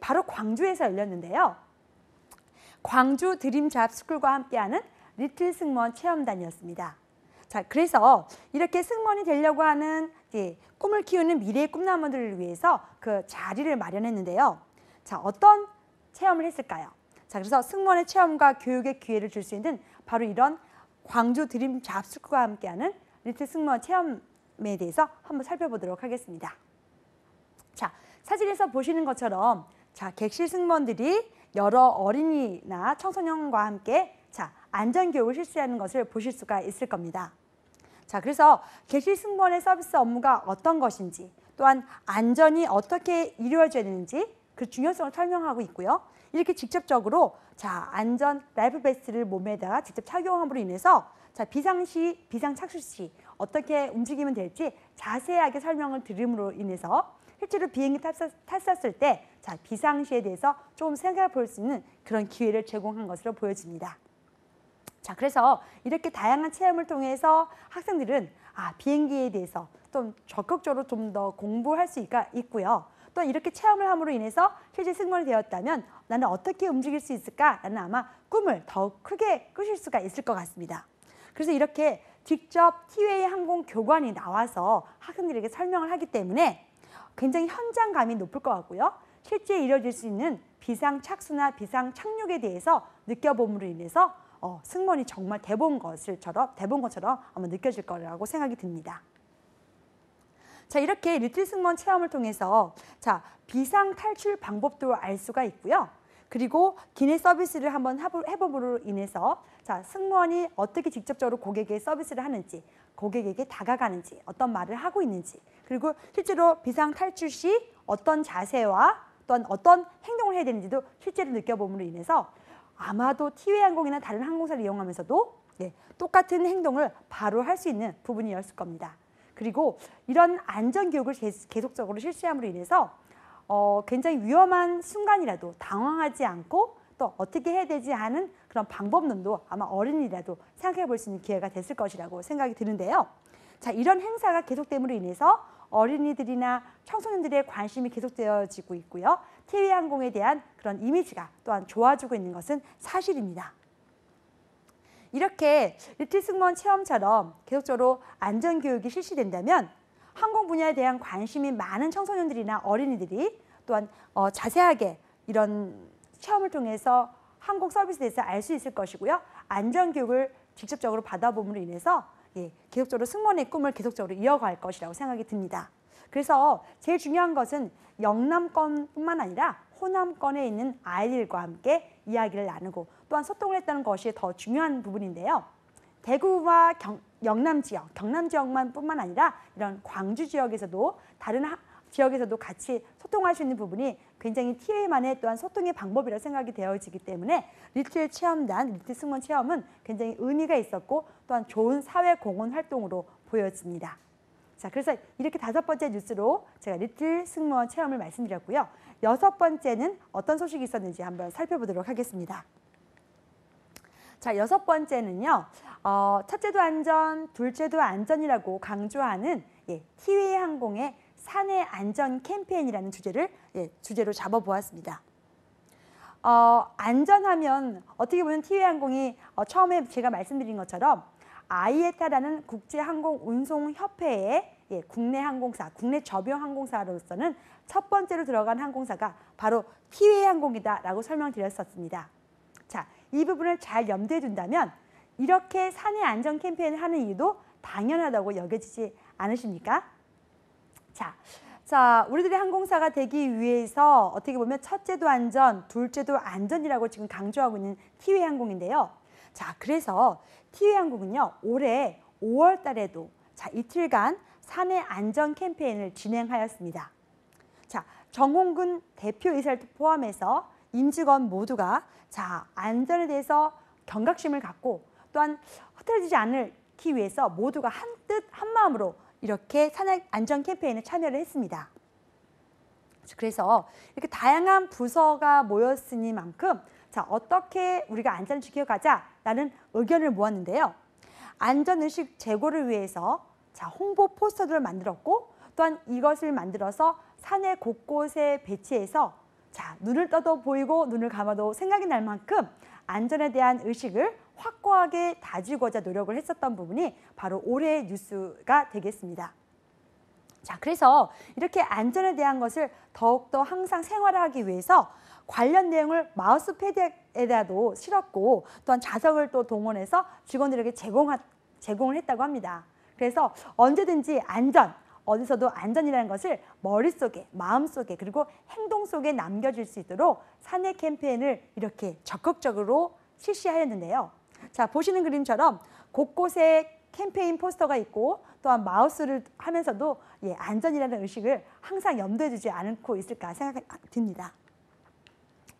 바로 광주에서 열렸는데요. 광주 드림잡 스쿨과 함께하는 리틀 승무원 체험단이었습니다. 자, 그래서 이렇게 승무원이 되려고 하는 꿈을 키우는 미래의 꿈나무들을 위해서 그 자리를 마련했는데요. 자, 어떤 체험을 했을까요? 자, 그래서 승무원의 체험과 교육의 기회를 줄 수 있는 바로 이런 광주 드림 잡스쿨과 함께하는 리틀 승무원 체험에 대해서 한번 살펴보도록 하겠습니다. 자, 사진에서 보시는 것처럼 자, 객실 승무원들이 여러 어린이나 청소년과 함께 자, 안전교육을 실시하는 것을 보실 수가 있을 겁니다. 자, 그래서 객실 승무원의 서비스 업무가 어떤 것인지 또한 안전이 어떻게 이루어져야 되는지 그 중요성을 설명하고 있고요. 이렇게 직접적으로 자, 안전 라이프 베스트를 몸에다가 직접 착용함으로 인해서 자, 비상시, 비상 착륙 시 어떻게 움직이면 될지 자세하게 설명을 들음으로 인해서 실제로 비행기 탔었을 때 자, 비상시에 대해서 조금 생각해 볼 수 있는 그런 기회를 제공한 것으로 보여집니다. 자, 그래서 이렇게 다양한 체험을 통해서 학생들은 비행기에 대해서 좀 적극적으로 좀 더 공부할 수 있고요. 또 이렇게 체험을 함으로 인해서 실제 승무원이 되었다면 나는 어떻게 움직일 수 있을까라는 아마 꿈을 더욱 크게 꾸실 수가 있을 것 같습니다. 그래서 이렇게 직접 티웨이 항공 교관이 나와서 학생들에게 설명을 하기 때문에 굉장히 현장감이 높을 것 같고요. 실제 이루어질 수 있는 비상 착수나 비상 착륙에 대해서 느껴봄으로 인해서 승무원이 정말 대본 것처럼 아마 느껴질 거라고 생각이 듭니다. 자, 이렇게 리틀 승무원 체험을 통해서 자, 비상 탈출 방법도 알 수가 있고요. 그리고 기내 서비스를 한번 해봄으로 인해서 자, 승무원이 어떻게 직접적으로 고객에게 서비스를 하는지, 고객에게 다가가는지, 어떤 말을 하고 있는지, 그리고 실제로 비상 탈출 시 어떤 자세와 또한 어떤 행동을 해야 되는지도 실제로 느껴봄으로 인해서 아마도 티웨이 항공이나 다른 항공사를 이용하면서도 똑같은 행동을 바로 할 수 있는 부분이었을 겁니다. 그리고 이런 안전교육을 계속적으로 실시함으로 인해서 굉장히 위험한 순간이라도 당황하지 않고 또 어떻게 해야 되지 하는 그런 방법론도 아마 어린이라도 생각해 볼 수 있는 기회가 됐을 것이라고 생각이 드는데요. 자, 이런 행사가 계속됨으로 인해서 어린이들이나 청소년들의 관심이 계속되어지고 있고요. 티웨이항공에 대한 그런 이미지가 또한 좋아지고 있는 것은 사실입니다. 이렇게 리틀 승무원 체험처럼 계속적으로 안전교육이 실시된다면 항공 분야에 대한 관심이 많은 청소년들이나 어린이들이 또한 자세하게 이런 체험을 통해서 항공 서비스에 대해서 알 수 있을 것이고요. 안전교육을 직접적으로 받아봄으로 인해서 계속적으로 승무원의 꿈을 계속적으로 이어갈 것이라고 생각이 듭니다. 그래서 제일 중요한 것은 영남권뿐만 아니라 호남권에 있는 아이들과 함께 이야기를 나누고 또한 소통을 했다는 것이 더 중요한 부분인데요. 대구와 영남 지역, 경남 지역만 뿐만 아니라 이런 광주 지역에서도 다른 지역에서도 같이 소통할 수 있는 부분이 굉장히 티웨이만의 또한 소통의 방법이라고 생각이 되어지기 때문에 리틀 체험단, 리틀 승무원 체험은 굉장히 의미가 있었고 또한 좋은 사회 공헌 활동으로 보여집니다. 자, 그래서 이렇게 5번째 뉴스로 제가 리틀 승무원 체험을 말씀드렸고요. 6번째는 어떤 소식이 있었는지 한번 살펴보도록 하겠습니다. 자, 6번째는요. 첫째도 안전, 둘째도 안전이라고 강조하는 티웨이 항공의 사내 안전 캠페인이라는 주제로 잡아보았습니다. 안전하면 어떻게 보면 티웨이 항공이 처음에 제가 말씀드린 것처럼 아이에타라는 국제항공운송협회의 국내 항공사, 국내 접영 항공사로서는 첫 번째로 들어간 항공사가 바로 티웨이 항공이다라고 설명드렸었습니다. 자, 이 부분을 잘 염두에 둔다면 이렇게 사내 안전 캠페인을 하는 이유도 당연하다고 여겨지지 않으십니까? 자, 우리들의 항공사가 되기 위해서 어떻게 보면 첫째도 안전, 둘째도 안전이라고 지금 강조하고 있는 티웨이 항공인데요. 자, 그래서 티웨이 항공은요, 올해 5월 달에도 이틀간 사내 안전 캠페인을 진행하였습니다. 자, 정홍근 대표이사를 포함해서 임직원 모두가 안전에 대해서 경각심을 갖고 또한 흐트러지지 않기 위해서 모두가 한뜻 한마음으로 이렇게 사내 안전 캠페인에 참여를 했습니다. 그래서 이렇게 다양한 부서가 모였으니만큼 어떻게 우리가 안전을 지켜가자라는 의견을 모았는데요. 안전의식 제고를 위해서 홍보 포스터들을 만들었고 또한 이것을 만들어서 사내 곳곳에 배치해서 눈을 떠도 보이고 눈을 감아도 생각이 날 만큼 안전에 대한 의식을 확고하게 다지고자 노력을 했었던 부분이 바로 올해의 뉴스가 되겠습니다. 자, 그래서 이렇게 안전에 대한 것을 더욱더 항상 생활화하기 위해서 관련 내용을 마우스패드에다도 실었고 또한 자석을 또 동원해서 직원들에게 제공을 했다고 합니다. 그래서 언제든지 안전, 어디서도 안전이라는 것을 머릿속에, 마음속에 그리고 행동 속에 남겨질 수 있도록 사내 캠페인을 이렇게 적극적으로 실시하였는데요. 자, 보시는 그림처럼 곳곳에 캠페인 포스터가 있고 또한 마우스를 하면서도 안전이라는 의식을 항상 염두에 두지 않고 있을까 생각이 듭니다.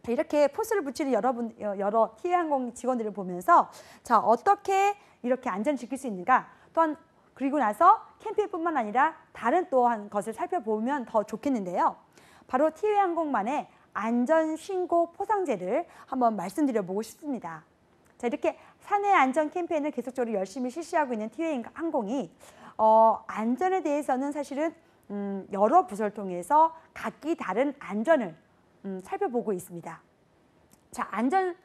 자, 이렇게 포스를 붙이는 여러 티웨이 항공 직원들을 보면서 어떻게 이렇게 안전을 지킬 수 있는가 또한 그리고 나서 캠페인뿐만 아니라 다른 또한 것을 살펴보면 더 좋겠는데요. 바로 티웨이 항공만의 안전신고 포상제를 한번 말씀드려보고 싶습니다. 자, 이렇게 사내 안전 캠페인을 계속적으로 열심히 실시하고 있는 티웨이 항공이 안전에 대해서는 사실은 여러 부서를 통해서 각기 다른 안전을 살펴보고 있습니다. 자, 안전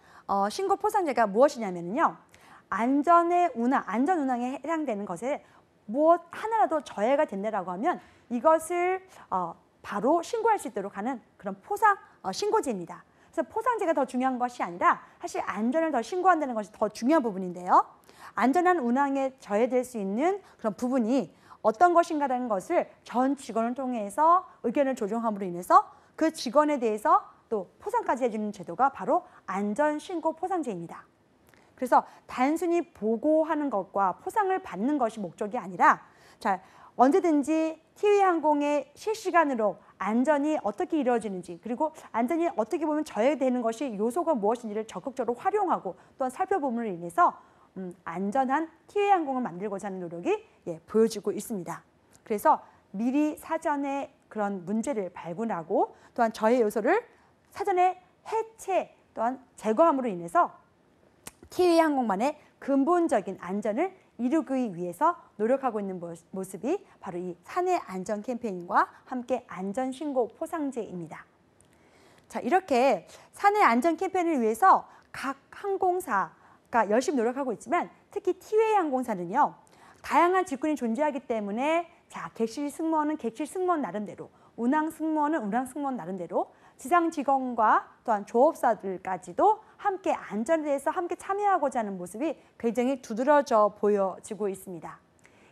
신고 포상제가 무엇이냐면요. 안전 운항에 해당되는 것에 무엇 하나라도 저해가 된다라고 하면 이것을 바로 신고할 수 있도록 하는 그런 신고제입니다. 그래서 포상제가 더 중요한 것이 아니라 사실 안전을 더 신고한다는 것이 더 중요한 부분인데요. 안전한 운항에 저해될 수 있는 그런 부분이 어떤 것인가라는 것을 전 직원을 통해서 의견을 조정함으로 인해서 그 직원에 대해서 또 포상까지 해주는 제도가 바로 안전신고 포상제입니다. 그래서 단순히 보고하는 것과 포상을 받는 것이 목적이 아니라 언제든지 티웨이 항공의 실시간으로 안전이 어떻게 이루어지는지 그리고 안전이 어떻게 보면 저해되는 것이 요소가 무엇인지를 적극적으로 활용하고 또한 살펴봄으로 인해서 안전한 티웨이 항공을 만들고자 하는 노력이 보여지고 있습니다. 그래서 미리 사전에 그런 문제를 발견하고 또한 저해 요소를 사전에 해체 또한 제거함으로 인해서 티웨이 항공만의 근본적인 안전을 이루기 위해서 노력하고 있는 모습이 바로 이 사내 안전 캠페인과 함께 안전신고 포상제입니다. 자, 이렇게 사내 안전 캠페인을 위해서 각 항공사가 열심히 노력하고 있지만 특히 티웨이 항공사는요. 다양한 직군이 존재하기 때문에 자, 객실 승무원은 객실 승무원 나름대로, 운항 승무원은 운항 승무원 나름대로 지상 직원과 또한 조업사들까지도 함께 안전에 대해서 함께 참여하고자 하는 모습이 굉장히 두드러져 보여지고 있습니다.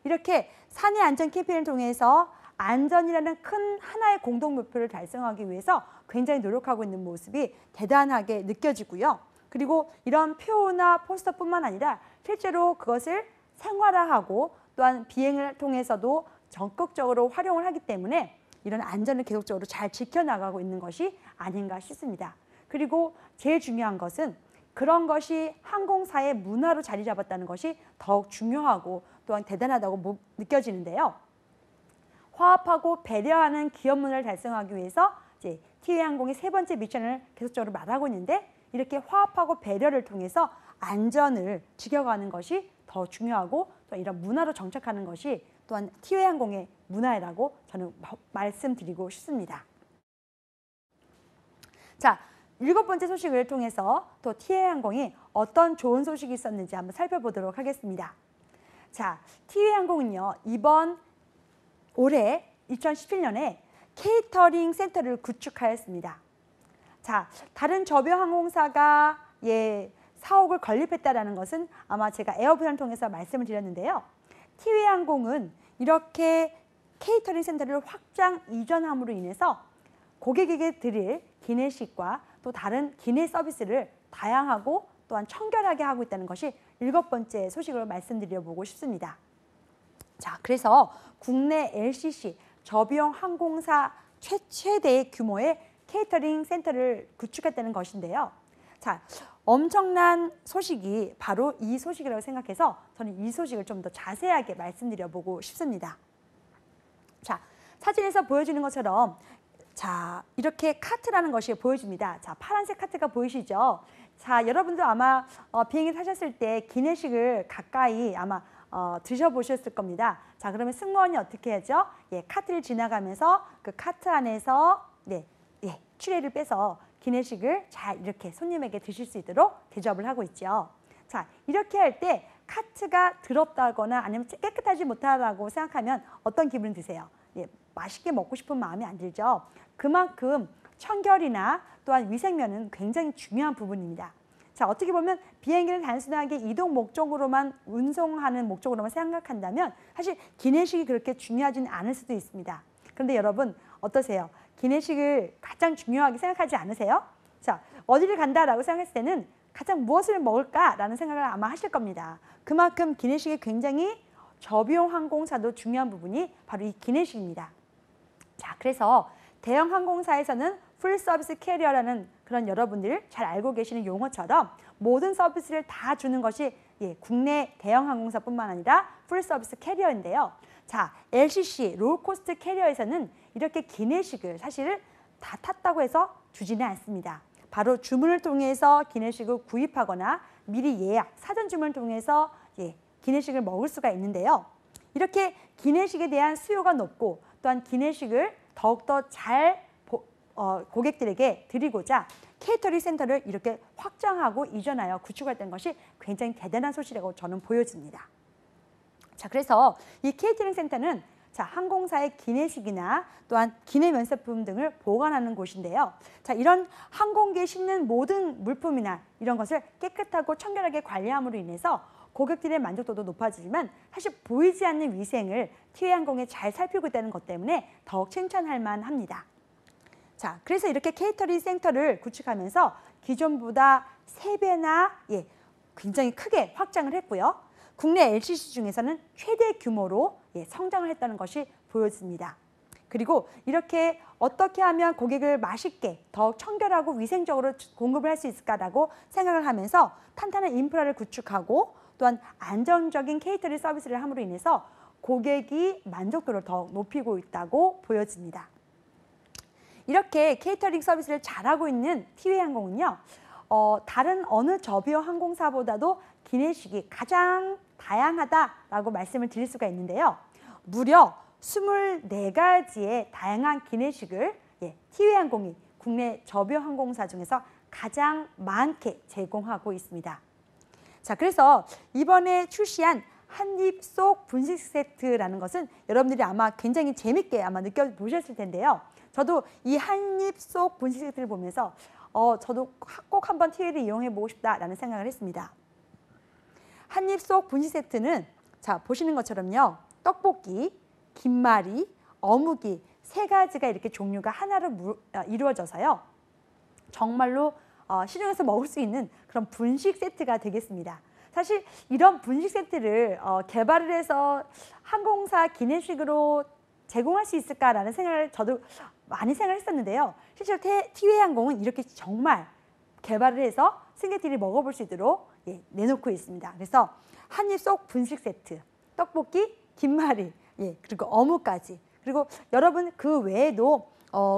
이렇게 사내 안전 캠페인을 통해서 안전이라는 큰 하나의 공동 목표를 달성하기 위해서 굉장히 노력하고 있는 모습이 대단하게 느껴지고요. 그리고 이런 표나 포스터뿐만 아니라 실제로 그것을 생활화하고 또한 비행을 통해서도 적극적으로 활용을 하기 때문에 이런 안전을 계속적으로 잘 지켜나가고 있는 것이 아닌가 싶습니다. 그리고 제일 중요한 것은 그런 것이 항공사의 문화로 자리 잡았다는 것이 더욱 중요하고 또한 대단하다고 느껴지는데요. 화합하고 배려하는 기업 문화를 달성하기 위해서 이제 티웨이 항공의 세 번째 미션을 계속적으로 말하고 있는데 이렇게 화합하고 배려를 통해서 안전을 지켜가는 것이 더 중요하고 또 이런 문화로 정착하는 것이 또한 티웨이 항공의 문화라고 저는 말씀드리고 싶습니다. 자, 7번째 소식을 통해서 또 티웨이 항공이 어떤 좋은 소식이 있었는지 한번 살펴보도록 하겠습니다. 자, 티웨이 항공은요, 이번 올해 2017년에 케이터링 센터를 구축하였습니다. 자, 다른 저비용 항공사가 사옥을 건립했다라는 것은 아마 제가 에어부산을 통해서 말씀을 드렸는데요. 티웨이 항공은 이렇게 케이터링 센터를 확장 이전함으로 인해서 고객에게 드릴 기내식과 또 다른 기내 서비스를 다양하고 또한 청결하게 하고 있다는 것이 7번째 소식으로 말씀드려보고 싶습니다. 자, 그래서 국내 LCC 저비용 항공사 최대의 규모의 케이터링 센터를 구축했다는 것인데요. 자, 엄청난 소식이 바로 이 소식이라고 생각해서 저는 이 소식을 좀 더 자세하게 말씀드려보고 싶습니다. 자, 사진에서 보여주는 것처럼 자, 이렇게 카트라는 것이 보여집니다. 자, 파란색 카트가 보이시죠? 자, 여러분도 아마 비행기 타셨을 때 기내식을 가까이 아마 드셔보셨을 겁니다. 자, 그러면 승무원이 어떻게 하죠? 카트를 지나가면서 그 카트 안에서 트레이를 빼서 기내식을 잘 이렇게 손님에게 드실 수 있도록 대접을 하고 있죠. 자, 이렇게 할 때 카트가 더럽다거나 아니면 깨끗하지 못하다고 생각하면 어떤 기분이 드세요? 맛있게 먹고 싶은 마음이 안 들죠. 그만큼 청결이나 또한 위생면은 굉장히 중요한 부분입니다. 자, 어떻게 보면 비행기를 단순하게 이동 목적으로만 운송하는 목적으로만 생각한다면 사실 기내식이 그렇게 중요하지는 않을 수도 있습니다. 그런데 여러분 어떠세요? 기내식을 가장 중요하게 생각하지 않으세요? 자, 어디를 간다라고 생각했을 때는 가장 무엇을 먹을까라는 생각을 아마 하실 겁니다. 그만큼 기내식이 굉장히 저비용 항공사도 중요한 부분이 바로 이 기내식입니다. 자, 그래서 대형 항공사에서는 풀 서비스 캐리어라는 그런 여러분들 잘 알고 계시는 용어처럼 모든 서비스를 다 주는 것이 국내 대형 항공사뿐만 아니라 풀 서비스 캐리어인데요. 자, LCC 로우코스트 캐리어에서는 이렇게 기내식을 사실 다 탔다고 해서 주지는 않습니다. 바로 주문을 통해서 기내식을 구입하거나 미리 예약, 사전 주문을 통해서 기내식을 먹을 수가 있는데요. 이렇게 기내식에 대한 수요가 높고 또한 기내식을 더욱더 잘 고객들에게 드리고자 케이터링 센터를 이렇게 확장하고 이전하여 구축했던 것이 굉장히 대단한 소식이라고 저는 보여집니다. 자, 그래서 이 케이터링 센터는 자, 항공사의 기내식이나 또한 기내 면세품 등을 보관하는 곳인데요. 자, 이런 항공기에 싣는 모든 물품이나 이런 것을 깨끗하고 청결하게 관리함으로 인해서 고객들의 만족도도 높아지지만 사실 보이지 않는 위생을 티웨이 항공에 잘 살피고 있다는 것 때문에 더욱 칭찬할 만합니다. 자, 그래서 이렇게 케이터링 센터를 구축하면서 기존보다 3배나 굉장히 크게 확장을 했고요. 국내 LCC 중에서는 최대 규모로 성장을 했다는 것이 보여집니다. 그리고 이렇게 어떻게 하면 고객을 맛있게 더욱 청결하고 위생적으로 공급을 할 수 있을까라고 생각을 하면서 탄탄한 인프라를 구축하고 또한 안정적인 케이터링 서비스를 함으로 인해서 고객이 만족도를 더욱 높이고 있다고 보여집니다. 이렇게 케이터링 서비스를 잘하고 있는 티웨이항공은요. 다른 어느 저비용 항공사보다도 기내식이 가장 다양하다라고 말씀을 드릴 수가 있는데요. 무려 24가지의 다양한 기내식을 티웨이항공이 국내 저비용 항공사 중에서 가장 많게 제공하고 있습니다. 자, 그래서 이번에 출시한 한입 속 분식 세트라는 것은 여러분들이 아마 굉장히 재밌게 아마 느껴보셨을 텐데요. 저도 이 한입 속 분식 세트를 보면서 저도 꼭 한번 티웨이를 이용해보고 싶다라는 생각을 했습니다. 한입 속 분식 세트는 자, 보시는 것처럼요. 떡볶이, 김말이, 어묵이 3가지가 이렇게 종류가 하나로 이루어져서요. 정말로 시중에서 먹을 수 있는 그런 분식 세트가 되겠습니다. 사실 이런 분식 세트를 개발을 해서 항공사 기내식으로 제공할 수 있을까라는 생각을 저도 많이 생각했었는데요. 실제로 티웨이항공은 이렇게 정말 개발을 해서 승객들이 먹어볼 수 있도록 내놓고 있습니다. 그래서 한입 속 분식 세트, 떡볶이, 김말이, 그리고 어묵까지. 그리고 여러분 그 외에도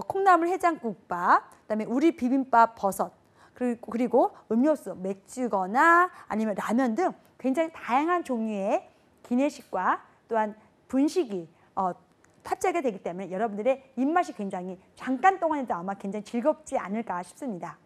콩나물 해장국밥, 그다음에 우리 비빔밥 버섯, 그리고 음료수, 맥주거나 아니면 라면 등 굉장히 다양한 종류의 기내식과 또한 분식이 탑재가 되기 때문에 여러분들의 입맛이 굉장히 잠깐 동안에도 아마 굉장히 즐겁지 않을까 싶습니다.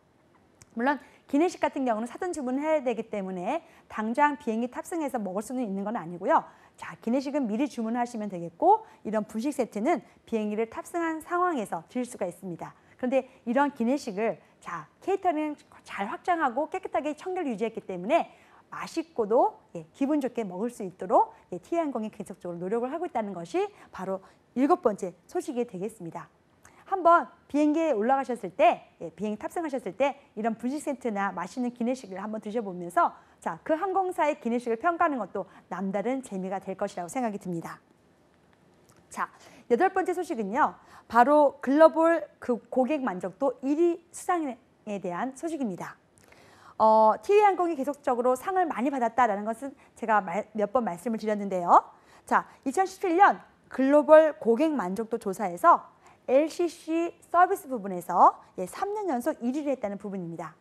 물론 기내식 같은 경우는 사전 주문을 해야 되기 때문에 당장 비행기 탑승해서 먹을 수는 있는 건 아니고요. 자, 기내식은 미리 주문하시면 되겠고 이런 분식 세트는 비행기를 탑승한 상황에서 드실 수가 있습니다. 그런데 이런 기내식을 자, 케이터링 잘 확장하고 깨끗하게 청결 유지했기 때문에 맛있고도 기분 좋게 먹을 수 있도록 티웨이항공이 계속적으로 노력을 하고 있다는 것이 바로 7번째 소식이 되겠습니다. 한번 비행기에 올라가셨을 때, 비행기 탑승하셨을 때 이런 분식 세트나 맛있는 기내식을 한번 드셔보면서 자, 그 항공사의 기내식을 평가하는 것도 남다른 재미가 될 것이라고 생각이 듭니다. 자, 8번째 소식은요. 바로 글로벌 고객 만족도 1위 수상에 대한 소식입니다. 티웨이항공이 계속적으로 상을 많이 받았다는 것은 제가 몇 번 말씀을 드렸는데요. 자, 2017년 글로벌 고객 만족도 조사에서 LCC 서비스 부분에서 3년 연속 1위를 했다는 부분입니다.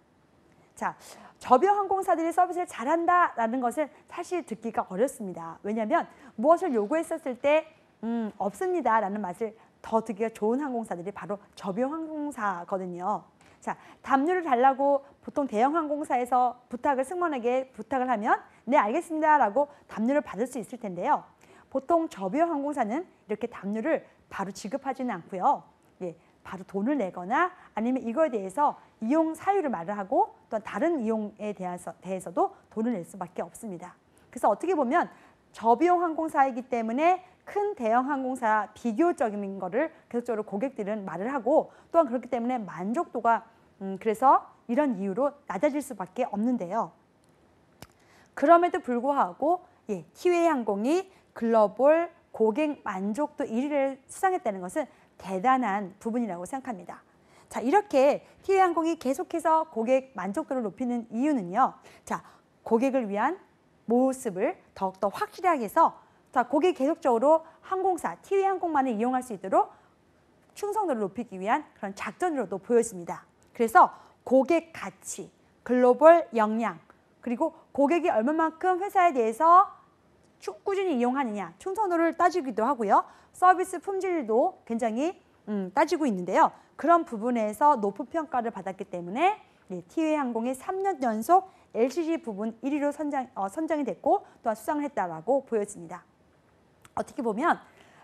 자, 저비용 항공사들이 서비스를 잘한다라는 것을 사실 듣기가 어렵습니다. 왜냐하면 무엇을 요구했었을 때 없습니다라는 맛을 더 듣기가 좋은 항공사들이 바로 저비용 항공사거든요. 자, 담요를 달라고 보통 대형 항공사에서 승무원에게 부탁을 하면 네, 알겠습니다라고 담요를 받을 수 있을 텐데요. 보통 저비용 항공사는 이렇게 담요를 바로 지급하지는 않고요. 바로 돈을 내거나 아니면 이거에 대해서 이용 사유를 말을 하고 또 다른 이용에 대해서도 돈을 낼 수밖에 없습니다. 그래서 어떻게 보면 저비용 항공사이기 때문에 큰 대형 항공사 비교적인 거를 계속적으로 고객들은 말을 하고 또한 그렇기 때문에 만족도가 그래서 이런 이유로 낮아질 수밖에 없는데요. 그럼에도 불구하고 티웨이항공이 글로벌 고객 만족도 1위를 수상했다는 것은 대단한 부분이라고 생각합니다. 자, 이렇게 티웨이항공이 계속해서 고객 만족도를 높이는 이유는요. 자, 고객을 위한 모습을 더욱더 확실하게 해서 자, 고객이 계속적으로 항공사, 티웨이항공만을 이용할 수 있도록 충성도를 높이기 위한 그런 작전으로도 보여집니다. 그래서 고객 가치, 글로벌 역량, 그리고 고객이 얼마만큼 회사에 대해서 꾸준히 이용하느냐, 충성도를 따지기도 하고요. 서비스 품질도 굉장히 따지고 있는데요. 그런 부분에서 높은 평가를 받았기 때문에 티웨이항공이 3년 연속 LCC 부분 1위로 선정이 됐고 또한 수상을 했다라고 보여집니다. 어떻게 보면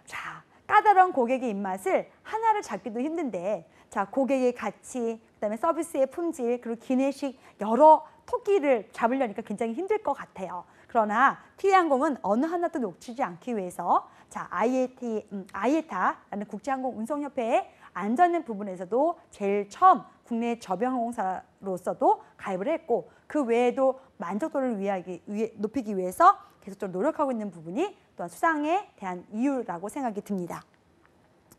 자, 까다로운 고객의 입맛을 하나를 잡기도 힘든데 자, 고객의 가치, 그다음에 서비스의 품질, 그리고 기내식 여러 토끼를 잡으려니까 굉장히 힘들 것 같아요. 그러나 티웨이항공은 어느 하나도 놓치지 않기 위해서 자, IATA라는 국제항공운송협회의 안전의 부분에서도 제일 처음 국내 저비용항공사로서도 가입을 했고 그 외에도 만족도를 높이기 위해서 계속적으로 노력하고 있는 부분이 또한 수상에 대한 이유라고 생각이 듭니다.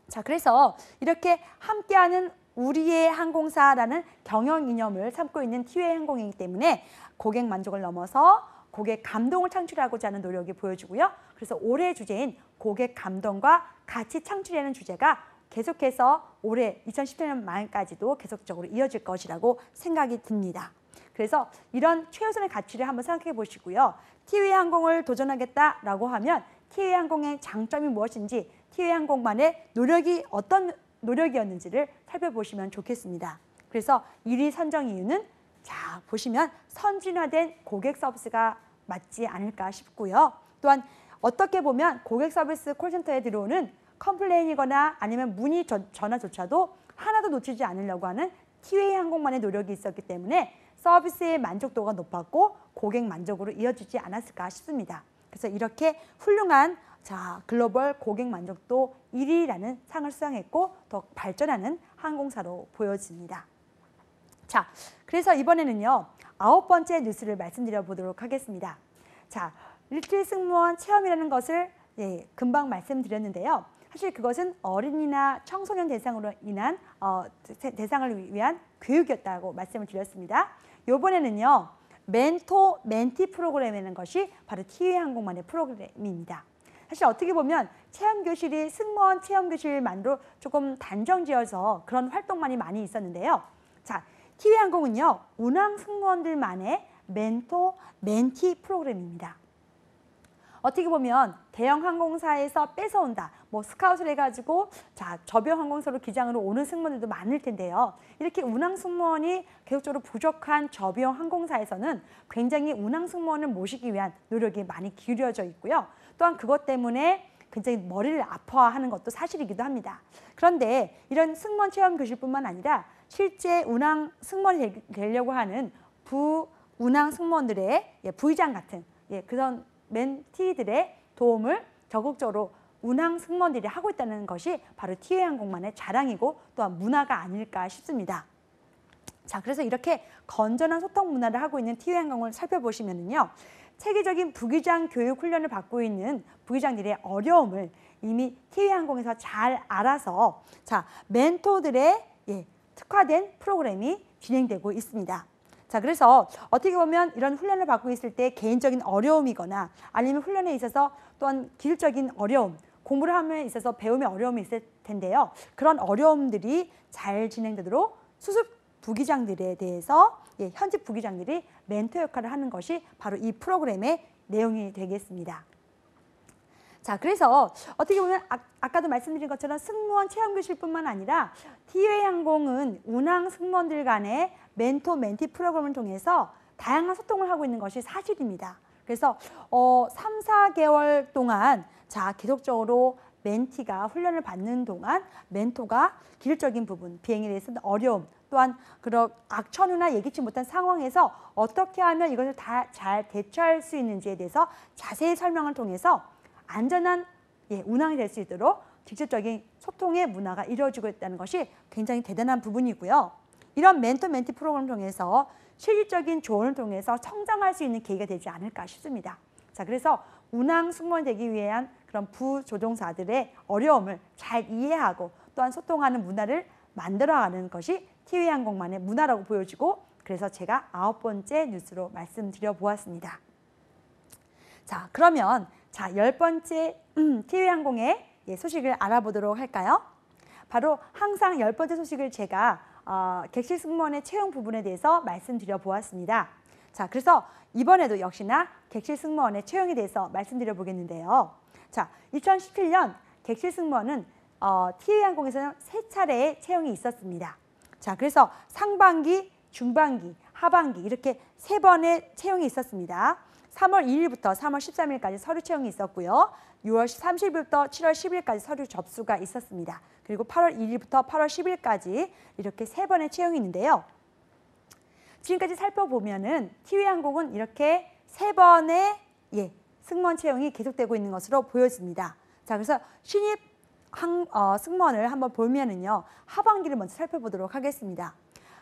자, 그래서 이렇게 함께하는 우리의 항공사라는 경영 이념을 삼고 있는 티웨이항공이기 때문에 고객 만족을 넘어서 고객 감동을 창출하고자 하는 노력이 보여지고요. 그래서 올해 주제인 고객 감동과 가치 창출이라는 주제가 계속해서 올해 2017년 말까지도 계속적으로 이어질 것이라고 생각이 듭니다. 그래서 이런 최우선의 가치를 한번 생각해 보시고요. 티웨이 항공을 도전하겠다라고 하면 티웨이 항공의 장점이 무엇인지, 티웨이 항공만의 노력이 어떤 노력이었는지를 살펴보시면 좋겠습니다. 그래서 1위 선정 이유는 자 보시면 선진화된 고객 서비스가 맞지 않을까 싶고요. 또한 어떻게 보면 고객 서비스 콜센터에 들어오는 컴플레인이거나 아니면 문의 전화조차도 하나도 놓치지 않으려고 하는 티웨이 항공만의 노력이 있었기 때문에 서비스의 만족도가 높았고 고객 만족으로 이어지지 않았을까 싶습니다. 그래서 이렇게 훌륭한 글로벌 고객 만족도 1위라는 상을 수상했고 더 발전하는 항공사로 보여집니다. 자, 그래서 이번에는요 9번째 뉴스를 말씀드려 보도록 하겠습니다. 자, 리틀 승무원 체험이라는 것을 금방 말씀드렸는데요. 사실 그것은 어린이나 청소년 대상으로 인한 대상을 위한 교육이었다고 말씀을 드렸습니다. 이번에는요 멘토 멘티 프로그램이라는 것이 바로 티웨이 항공만의 프로그램입니다. 사실 어떻게 보면 체험교실이 승무원 체험교실만으로 조금 단정지어서 그런 활동만이 많이 있었는데요. 자, 티웨이 항공은요 운항 승무원들만의 멘토 멘티 프로그램입니다. 어떻게 보면 대형 항공사에서 뺏어온다, 뭐 스카웃을 해가지고 저비용 항공사로 기장으로 오는 승무원들도 많을 텐데요. 이렇게 운항 승무원이 계속적으로 부족한 저비용 항공사에서는 굉장히 운항 승무원을 모시기 위한 노력이 많이 기울여져 있고요. 또한 그것 때문에 굉장히 머리를 아파하는 것도 사실이기도 합니다. 그런데 이런 승무원 체험 교실뿐만 아니라 실제 운항 승무원이 되려고 하는 부운항 승무원들의 부의장 같은 그런 멘티들의 도움을 적극적으로 운항 승무원들이 하고 있다는 것이 바로 티웨이 항공만의 자랑이고 또한 문화가 아닐까 싶습니다. 자, 그래서 이렇게 건전한 소통 문화를 하고 있는 티웨이 항공을 살펴보시면요. 체계적인 부기장 교육 훈련을 받고 있는 부기장들의 어려움을 이미 티웨이 항공에서 잘 알아서 멘토들의 특화된 프로그램이 진행되고 있습니다. 자, 그래서 어떻게 보면 이런 훈련을 받고 있을 때 개인적인 어려움이거나 아니면 훈련에 있어서 또한 기술적인 어려움, 공부를 함에 있어서 배움의 어려움이 있을 텐데요. 그런 어려움들이 잘 진행되도록 수습 부기장들에 대해서 현직 부기장들이 멘토 역할을 하는 것이 바로 이 프로그램의 내용이 되겠습니다. 자, 그래서 어떻게 보면 아까도 말씀드린 것처럼 승무원 체험교실뿐만 아니라 티웨이 항공은 운항 승무원들 간의 멘토 멘티 프로그램을 통해서 다양한 소통을 하고 있는 것이 사실입니다. 그래서 3, 4개월 동안 계속적으로 멘티가 훈련을 받는 동안 멘토가 기술적인 부분, 비행에 대해서는 어려움, 또한 그런 악천후나 예기치 못한 상황에서 어떻게 하면 이것을 다 잘 대처할 수 있는지에 대해서 자세히 설명을 통해서 안전한 운항이 될 수 있도록 직접적인 소통의 문화가 이루어지고 있다는 것이 굉장히 대단한 부분이고요. 이런 멘토 멘티 프로그램을 통해서 실질적인 조언을 통해서 성장할 수 있는 계기가 되지 않을까 싶습니다. 자, 그래서 운항 승무원이 되기 위한 그런 부조종사들의 어려움을 잘 이해하고 또한 소통하는 문화를 만들어가는 것이 티웨이 항공만의 문화라고 보여지고, 그래서 제가 9번째 뉴스로 말씀드려 보았습니다. 자, 그러면 10번째 티웨이 항공의 소식을 알아보도록 할까요? 바로 항상 10번째 소식을 제가 객실 승무원의 채용 부분에 대해서 말씀드려 보았습니다. 자, 그래서 이번에도 역시나 객실 승무원의 채용에 대해서 말씀드려 보겠는데요. 자, 2017년 객실 승무원은 티웨이 항공에서는 3차례의 채용이 있었습니다. 자, 그래서 상반기, 중반기, 하반기 이렇게 3번의 채용이 있었습니다. 3월 2일부터 3월 13일까지 서류 채용이 있었고요. 6월 30일부터 7월 10일까지 서류 접수가 있었습니다. 그리고 8월 1일부터 8월 10일까지 이렇게 3번의 채용이 있는데요. 지금까지 살펴보면은 티웨이 항공은 이렇게 3번의 승무원 채용이 계속되고 있는 것으로 보여집니다. 자, 그래서 신입 승무원을 한번 보면은요, 하반기를 먼저 살펴보도록 하겠습니다.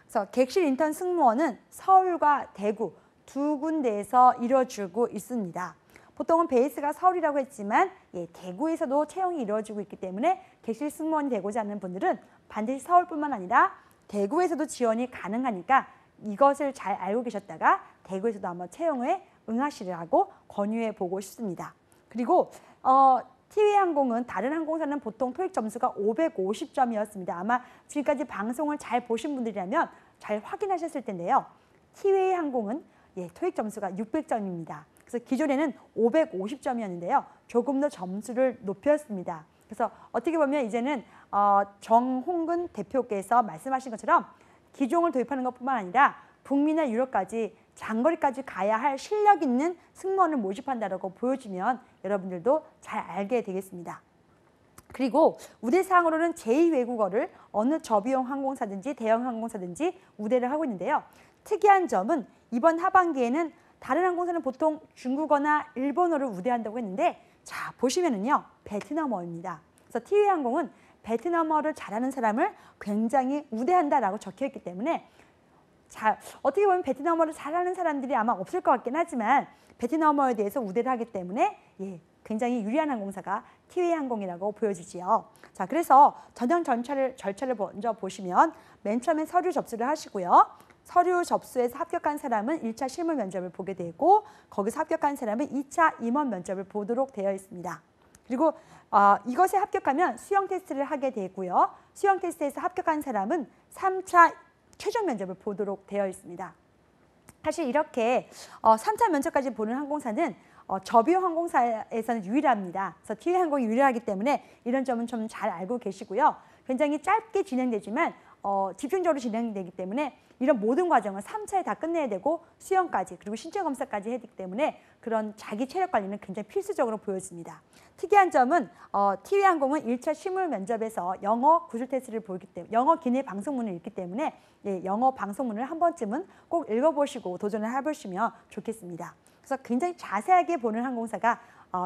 그래서 객실 인턴 승무원은 서울과 대구 두 군데에서 이루어지고 있습니다. 보통은 베이스가 서울이라고 했지만 대구에서도 채용이 이루어지고 있기 때문에 객실 승무원이 되고자 하는 분들은 반드시 서울뿐만 아니라 대구에서도 지원이 가능하니까 이것을 잘 알고 계셨다가 대구에서도 한번 채용에 응하시라고 권유해 보고 싶습니다. 그리고 티웨이항공은 다른 항공사는 보통 토익 점수가 550점이었습니다. 아마 지금까지 방송을 잘 보신 분들이라면 잘 확인하셨을 텐데요. 티웨이항공은 토익 점수가 600점입니다. 그래서 기존에는 550점이었는데요. 조금 더 점수를 높였습니다. 그래서 어떻게 보면 이제는 정홍근 대표께서 말씀하신 것처럼 기종을 도입하는 것뿐만 아니라 북미나 유럽까지 장거리까지 가야 할 실력 있는 승무원을 모집한다고 보여주면 여러분들도 잘 알게 되겠습니다. 그리고 우대사항으로는 제2외국어를 어느 저비용 항공사든지 대형 항공사든지 우대를 하고 있는데요. 특이한 점은 이번 하반기에는 다른 항공사는 보통 중국어나 일본어를 우대한다고 했는데 자 보시면은요 베트남어입니다. 그래서 티웨이항공은 베트남어를 잘하는 사람을 굉장히 우대한다라고 적혀있기 때문에 자 어떻게 보면 베트남어를 잘하는 사람들이 아마 없을 것 같긴 하지만 베트남어에 대해서 우대를 하기 때문에 굉장히 유리한 항공사가 티웨이항공이라고 보여지지요. 자 그래서 전형 절차를 먼저 보시면 맨 처음에 서류 접수를 하시고요. 서류 접수에서 합격한 사람은 1차 실무 면접을 보게 되고 거기서 합격한 사람은 2차 임원 면접을 보도록 되어 있습니다. 그리고 이것에 합격하면 수영 테스트를 하게 되고요. 수영 테스트에서 합격한 사람은 3차 최종 면접을 보도록 되어 있습니다. 사실 이렇게 3차 면접까지 보는 항공사는 저비용 항공사에서는 유일합니다. 그래서 티웨이항공이 유일하기 때문에 이런 점은 좀 잘 알고 계시고요. 굉장히 짧게 진행되지만 집중적으로 진행되기 때문에 이런 모든 과정을 3차에 다 끝내야 되고 수영까지 그리고 신체 검사까지 해야 되기 때문에 그런 자기 체력 관리는 굉장히 필수적으로 보여집니다. 특이한 점은 티웨이항공은 1차 실무 면접에서 영어 구술 테스트를 보기 때문에 영어 기내 방송문을 읽기 때문에 영어 방송문을 한 번쯤은 꼭 읽어보시고 도전을 해보시면 좋겠습니다. 그래서 굉장히 자세하게 보는 항공사가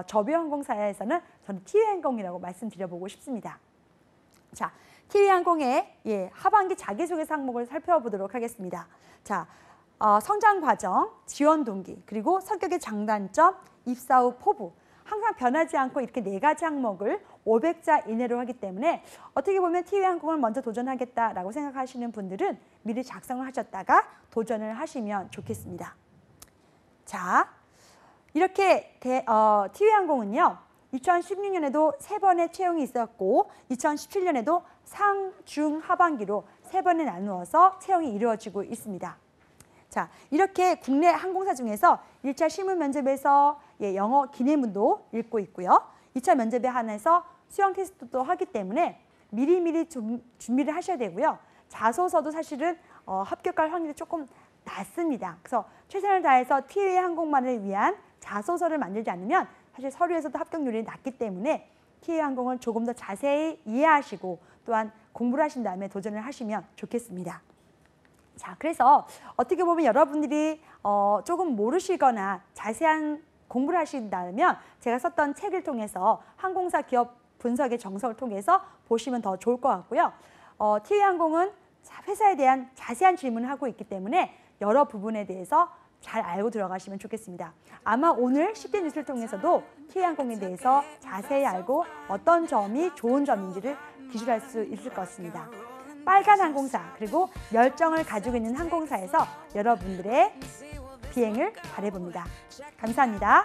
저비용 항공사에서는 저는 티웨이항공이라고 말씀드려보고 싶습니다. 자, 티웨이항공의 하반기 자기소개서 항목을 살펴보도록 하겠습니다. 자, 성장 과정, 지원 동기, 그리고 성격의 장단점, 입사 후 포부. 항상 변하지 않고 이렇게 4가지 항목을 500자 이내로 하기 때문에 어떻게 보면 티웨이항공을 먼저 도전하겠다라고 생각하시는 분들은 미리 작성을 하셨다가 도전을 하시면 좋겠습니다. 자, 이렇게 티웨이항공은요. 2016년에도 3번의 채용이 있었고 2017년에도 상, 중, 하반기로 3번에 나누어서 채용이 이루어지고 있습니다. 자, 이렇게 국내 항공사 중에서 1차 실무 면접에서 영어 기내문도 읽고 있고요. 2차 면접에 한해서 수영 테스트도 하기 때문에 미리미리 준비를 하셔야 되고요. 자소서도 사실은 합격할 확률이 조금 낮습니다. 그래서 최선을 다해서 티웨이항공만을 위한 자소서를 만들지 않으면 사실 서류에서도 합격률이 낮기 때문에 티웨이항공을 조금 더 자세히 이해하시고 또한 공부를 하신 다음에 도전을 하시면 좋겠습니다. 자, 그래서 어떻게 보면 여러분들이 조금 모르시거나 자세한 공부를 하신다면 제가 썼던 책을 통해서 항공사 기업 분석의 정석을 통해서 보시면 더 좋을 것 같고요. 티웨이항공은 회사에 대한 자세한 질문을 하고 있기 때문에 여러 부분에 대해서 잘 알고 들어가시면 좋겠습니다. 아마 오늘 10대 뉴스를 통해서도 티웨이항공에 대해서 자세히 알고 어떤 점이 좋은 점인지를 기술할 수 있을 것 같습니다. 빨간 항공사 그리고 열정을 가지고 있는 항공사에서 여러분들의 비행을 바라봅니다. 감사합니다.